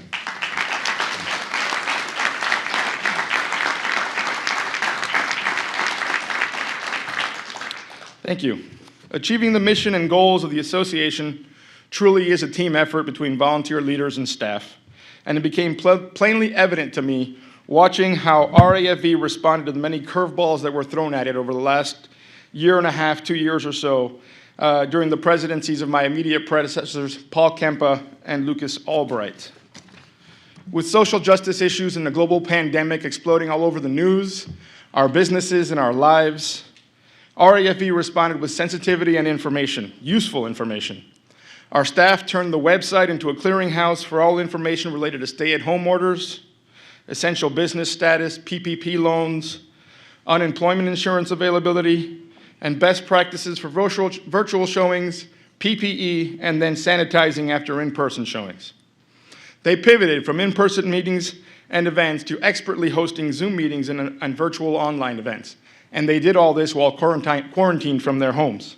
Thank you. Achieving the mission and goals of the association truly is a team effort between volunteer leaders and staff, and it became plainly evident to me watching how RAFV responded to the many curveballs that were thrown at it over the last year and a half, 2 years or so, during the presidencies of my immediate predecessors, Paul Kempa and Lucas Albright. With social justice issues and the global pandemic exploding all over the news, our businesses, and our lives, RAFV responded with sensitivity and information, useful information. Our staff turned the website into a clearinghouse for all information related to stay-at-home orders, essential business status, PPP loans, unemployment insurance availability, and best practices for virtual showings, PPE, and then sanitizing after in-person showings. They pivoted from in-person meetings and events to expertly hosting Zoom meetings and virtual online events. And they did all this while quarantined from their homes.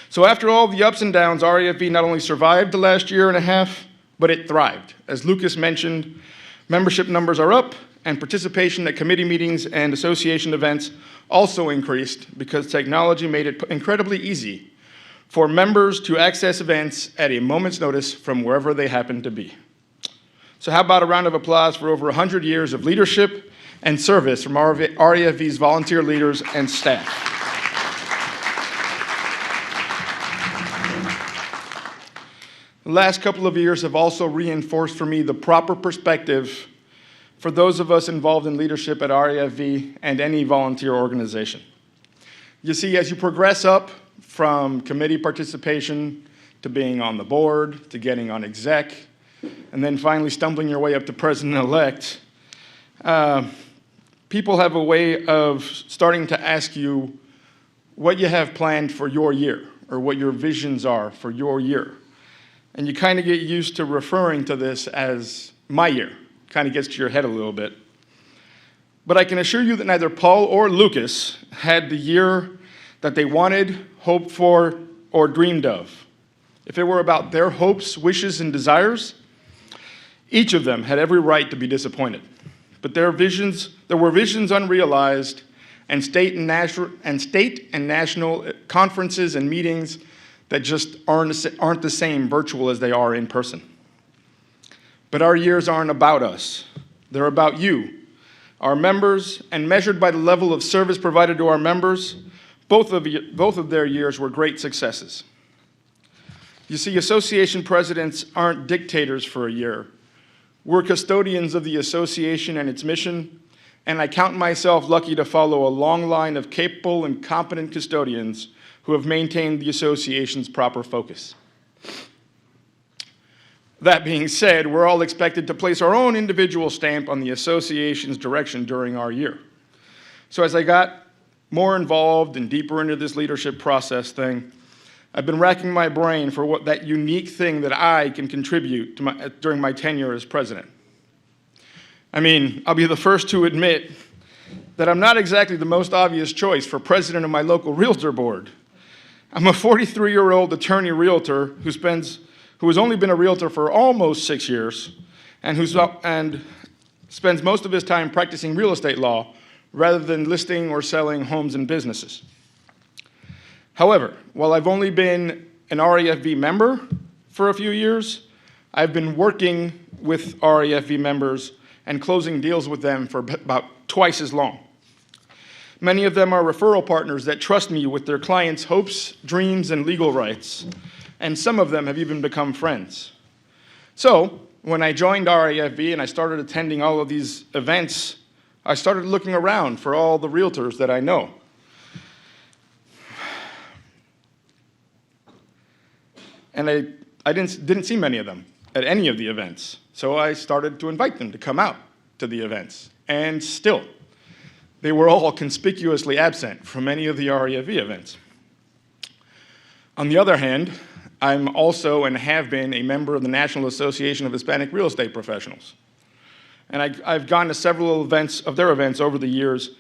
So after all the ups and downs, RAFV not only survived the last year and a half, but it thrived. As Lucas mentioned, membership numbers are up, and participation at committee meetings and association events also increased because technology made it incredibly easy for members to access events at a moment's notice from wherever they happen to be. So how about a round of applause for over 100 years of leadership and service from RAFV's volunteer leaders and staff. The last couple of years have also reinforced for me the proper perspective for those of us involved in leadership at RAFV and any volunteer organization. You see, as you progress up from committee participation to being on the board, to getting on exec, and then finally stumbling your way up to president-elect, people have a way of starting to ask you what you have planned for your year or what your visions are for your year. And you kind of get used to referring to this as my year. Kind of gets to your head a little bit. But I can assure you that neither Paul or Lucas had the year that they wanted, hoped for, or dreamed of. If it were about their hopes, wishes, and desires, each of them had every right to be disappointed. But there were visions unrealized, and state and national conferences and meetings that just aren't the same virtual as they are in person. But our years aren't about us. They're about you, our members, and measured by the level of service provided to our members, both of their years were great successes. You see, association presidents aren't dictators for a year. We're custodians of the association and its mission, and I count myself lucky to follow a long line of capable and competent custodians who have maintained the association's proper focus. That being said, we're all expected to place our own individual stamp on the association's direction during our year. So as I got more involved and deeper into this leadership process thing, I've been racking my brain for what that unique thing that I can contribute to during my tenure as president. I mean, I'll be the first to admit that I'm not exactly the most obvious choice for president of my local realtor board. I'm a 43-year-old attorney realtor who has only been a realtor for almost 6 years and spends most of his time practicing real estate law rather than listing or selling homes and businesses. However, while I've only been an RAFV member for a few years, I've been working with RAFV members and closing deals with them for about twice as long. Many of them are referral partners that trust me with their clients' hopes, dreams, and legal rights, and some of them have even become friends. So, when I joined RAFV and I started attending all of these events, I started looking around for all the realtors that I know. And I didn't see many of them. at any of the events. So I started to invite them to come out to the events. And still, they were all conspicuously absent from any of the REAFV events. On the other hand, I'm also and have been a member of the National Association of Hispanic Real Estate Professionals. And I've gone to several events of their events over the years,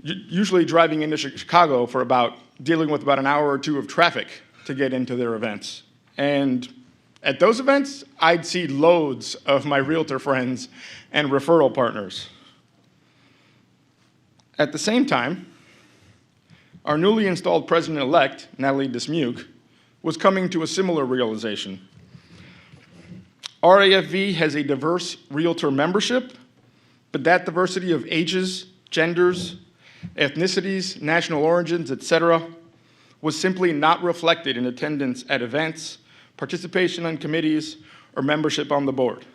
usually driving into Chicago for dealing with about an hour or two of traffic to get into their events. And at those events, I'd see loads of my realtor friends and referral partners. At the same time, our newly installed president-elect, Natalie Dismuke, was coming to a similar realization. RAFV has a diverse realtor membership, but that diversity of ages, genders, ethnicities, national origins, etc., was simply not reflected in attendance at events, participation on committees, or membership on the board.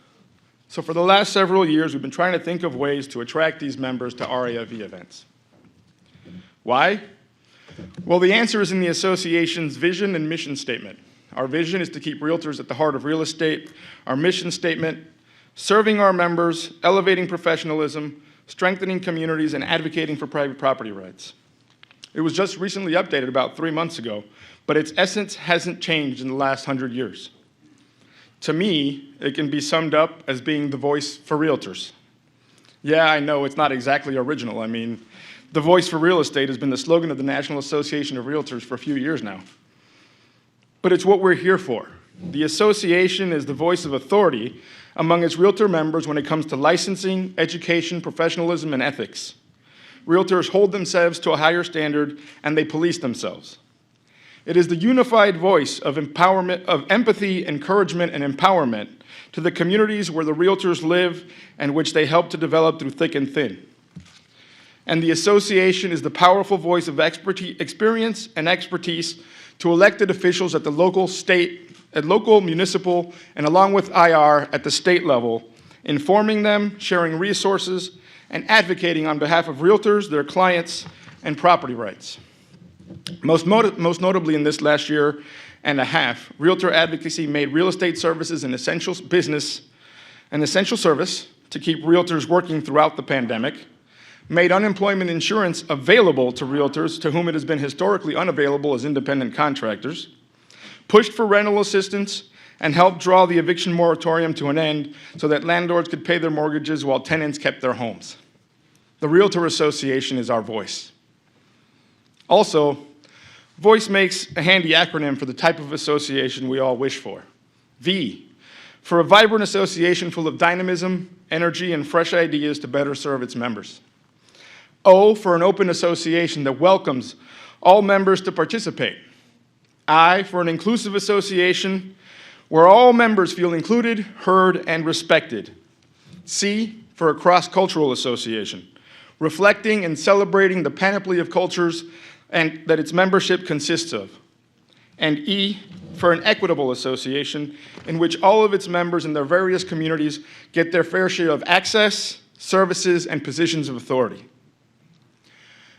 So for the last several years, we've been trying to think of ways to attract these members to RAFV events. Why? Well, the answer is in the association's vision and mission statement. Our vision is to keep realtors at the heart of real estate. Our mission statement, serving our members, elevating professionalism, strengthening communities, and advocating for private property rights. It was just recently updated about 3 months ago, but its essence hasn't changed in the last 100 years. To me, it can be summed up as being the voice for realtors. Yeah, I know it's not exactly original. I mean, the voice for real estate has been the slogan of the National Association of Realtors for a few years now. But it's what we're here for. The association is the voice of authority among its realtor members when it comes to licensing, education, professionalism, and ethics. Realtors hold themselves to a higher standard, and they police themselves. It is the unified voice of empowerment, of empathy, encouragement, and empowerment to the communities where the realtors live and which they help to develop through thick and thin. And the association is the powerful voice of experience and expertise to elected officials at the local, state, at local, municipal, and along with IR at the state level, informing them, sharing resources, and advocating on behalf of realtors, their clients, and property rights. Most notably in this last year and a half, realtor advocacy made real estate services an essential business, an essential service to keep realtors working throughout the pandemic, made unemployment insurance available to realtors to whom it has been historically unavailable as independent contractors, pushed for rental assistance, and helped draw the eviction moratorium to an end so that landlords could pay their mortgages while tenants kept their homes. The Realtor Association is our voice. Also, VOICE makes a handy acronym for the type of association we all wish for. V, for a vibrant association full of dynamism, energy, and fresh ideas to better serve its members. O, for an open association that welcomes all members to participate. I, for an inclusive association where all members feel included, heard, and respected. C, for a cross-cultural association, reflecting and celebrating the panoply of cultures and that its membership consists of. And E, for an equitable association in which all of its members in their various communities get their fair share of access, services, and positions of authority.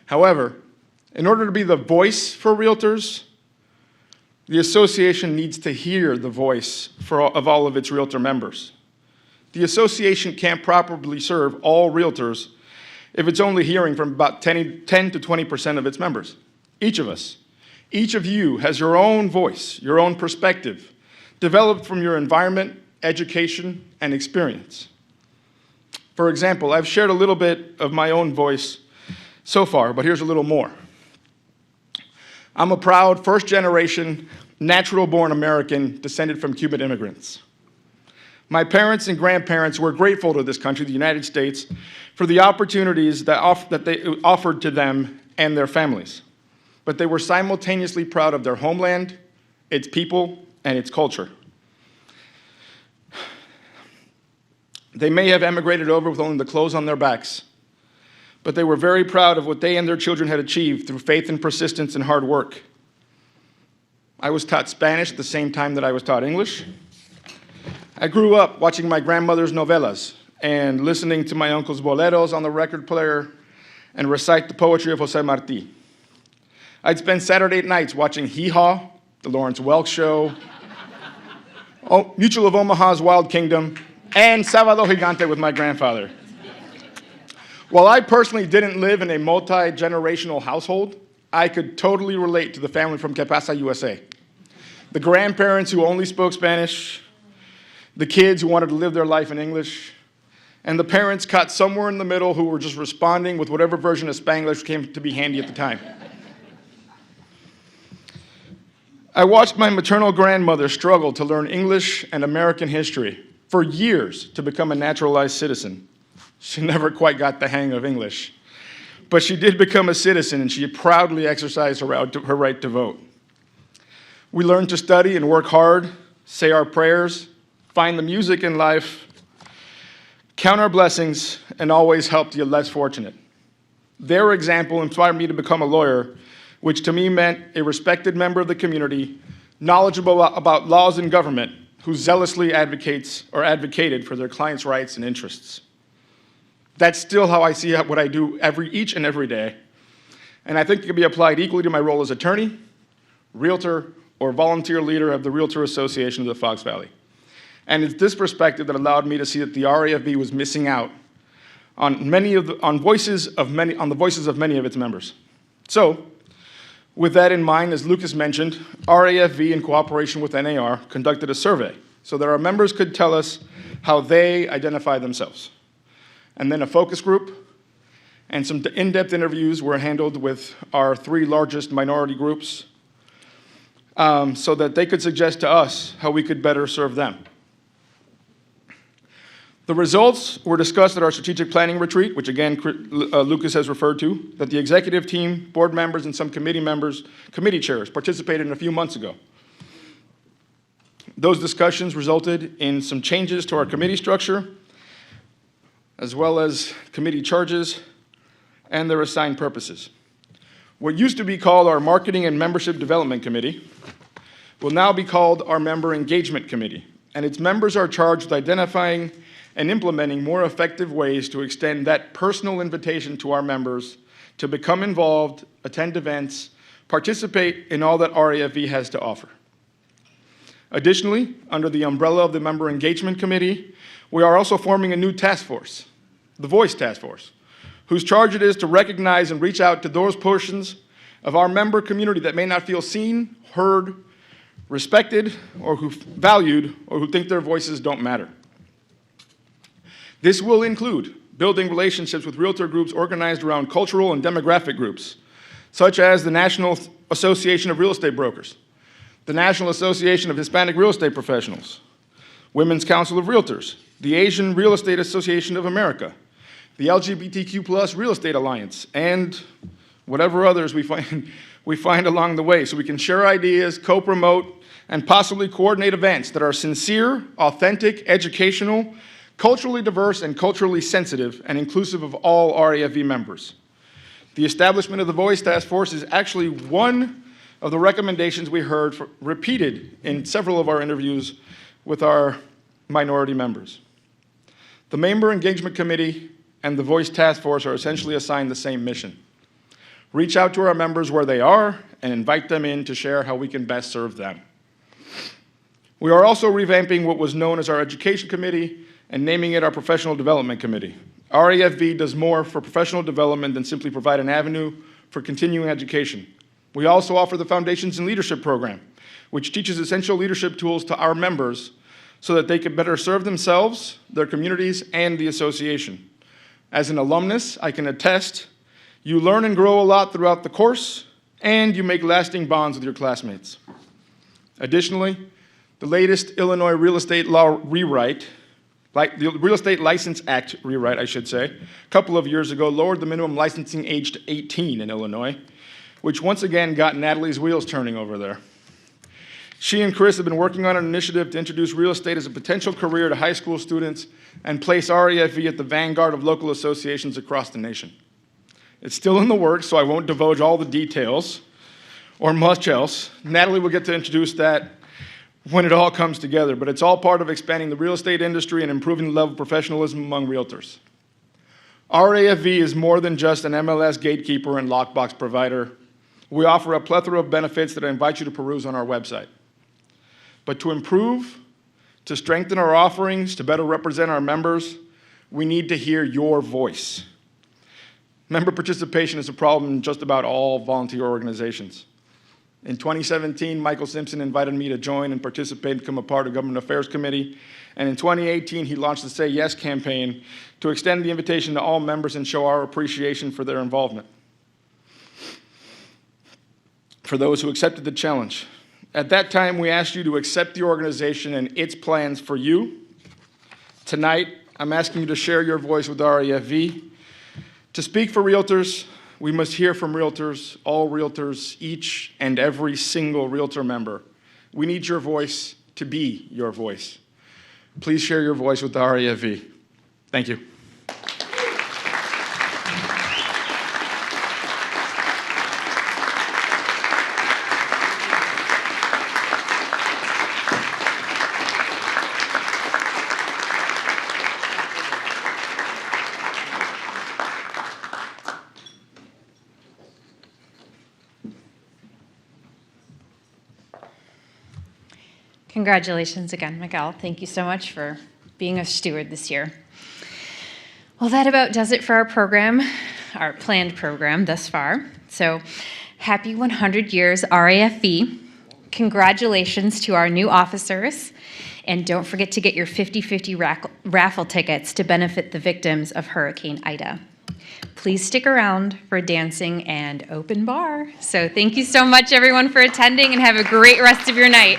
However, in order to be the voice for realtors, the association needs to hear the voice of all of its realtor members. The association can't properly serve all realtors if it's only hearing from about 10 to 20% of its members. Each of us, each of you has your own voice, your own perspective, developed from your environment, education, and experience. For example, I've shared a little bit of my own voice so far, but here's a little more. I'm a proud first-generation, natural-born American descended from Cuban immigrants. My parents and grandparents were grateful to this country, the United States, for the opportunities that they offered to them and their families. But they were simultaneously proud of their homeland, its people, and its culture. They may have emigrated over with only the clothes on their backs, but they were very proud of what they and their children had achieved through faith and persistence and hard work. I was taught Spanish at the same time that I was taught English. I grew up watching my grandmother's novelas and listening to my uncle's boleros on the record player and recite the poetry of José Martí. I'd spend Saturday nights watching Hee Haw, The Lawrence Welk Show, Mutual of Omaha's Wild Kingdom, and Sábado Gigante with my grandfather. While I personally didn't live in a multi-generational household, I could totally relate to the family from Que Pasa, USA. The grandparents who only spoke Spanish, the kids who wanted to live their life in English, and the parents caught somewhere in the middle who were just responding with whatever version of Spanglish came to be handy at the time. I watched my maternal grandmother struggle to learn English and American history for years to become a naturalized citizen. She never quite got the hang of English. But she did become a citizen, and she proudly exercised her right to vote. We learned to study and work hard, say our prayers, find the music in life, count our blessings, and always help the less fortunate. Their example inspired me to become a lawyer, which to me meant a respected member of the community, knowledgeable about laws and government, who zealously advocated for their clients' rights and interests. That's still how I see what I do each and every day, and I think it can be applied equally to my role as attorney, realtor, or volunteer leader of the Realtor Association of the Fox Valley. And it's this perspective that allowed me to see that the RAFV was missing out on the voices of many of its members. So, with that in mind, as Lucas mentioned, RAFV, in cooperation with NAR, conducted a survey so that our members could tell us how they identify themselves. And then a focus group and some in-depth interviews were handled with our 3 largest minority groups so that they could suggest to us how we could better serve them. The results were discussed at our strategic planning retreat, which again Lucas has referred to, that the executive team, board members, and some committee chairs participated in a few months ago. Those discussions resulted in some changes to our committee structure, as well as committee charges and their assigned purposes. What used to be called our Marketing and Membership Development Committee will now be called our Member Engagement Committee, and its members are charged with identifying and implementing more effective ways to extend that personal invitation to our members to become involved, attend events, participate in all that RAFV has to offer. Additionally, under the umbrella of the Member Engagement Committee, we are also forming a new task force, the Voice Task Force, whose charge it is to recognize and reach out to those portions of our member community that may not feel seen, heard, respected, or who valued, or who think their voices don't matter. This will include building relationships with realtor groups organized around cultural and demographic groups, such as the National Association of Real Estate Brokers, the National Association of Hispanic Real Estate Professionals, Women's Council of Realtors, the Asian Real Estate Association of America, the LGBTQ+ Real Estate Alliance, and whatever others we find along the way, so we can share ideas, co-promote, and possibly coordinate events that are sincere, authentic, educational, culturally diverse, and culturally sensitive, and inclusive of all RAFV members. The establishment of the Voice Task Force is actually one of the recommendations we heard repeated in several of our interviews with our minority members. The Member Engagement Committee and the Voice Task Force are essentially assigned the same mission. Reach out to our members where they are and invite them in to share how we can best serve them. We are also revamping what was known as our Education Committee and naming it our Professional Development Committee. RAFV does more for professional development than simply provide an avenue for continuing education. We also offer the Foundations in Leadership program, which teaches essential leadership tools to our members so that they can better serve themselves, their communities, and the association. As an alumnus, I can attest you learn and grow a lot throughout the course, and you make lasting bonds with your classmates. Additionally, the latest Illinois real estate law rewrite, like the Real Estate License Act rewrite, I should say, a couple of years ago lowered the minimum licensing age to 18 in Illinois, which once again got Natalie's wheels turning over there. She and Chris have been working on an initiative to introduce real estate as a potential career to high school students and place REAFV at the vanguard of local associations across the nation. It's still in the works, so I won't divulge all the details or much else. Natalie will get to introduce that when it all comes together, but it's all part of expanding the real estate industry and improving the level of professionalism among realtors. RAFV is more than just an MLS gatekeeper and lockbox provider. We offer a plethora of benefits that I invite you to peruse on our website. But to improve To strengthen our offerings, to better represent our members, we need to hear your voice. Member participation is a problem in just about all volunteer organizations. In 2017, Michael Simpson invited me to join and participate and become a part of Government Affairs Committee. And in 2018, he launched the Say Yes campaign to extend the invitation to all members and show our appreciation for their involvement. For those who accepted the challenge. At that time, we asked you to accept the organization and its plans for you. Tonight, I'm asking you to share your voice with RAFV. To speak for realtors, we must hear from realtors, all realtors, each and every single realtor member. We need your voice to be your voice. Please share your voice with the RAFV. Thank you. Congratulations again, Miguel. Thank you so much for being a steward this year. Well, that about does it for our program, our planned program thus far. So, happy 100 years, RAFV. Congratulations to our new officers. And don't forget to get your 50/50 raffle tickets to benefit the victims of Hurricane Ida. Please stick around for dancing and open bar. So thank you so much, everyone, for attending, and have a great rest of your night.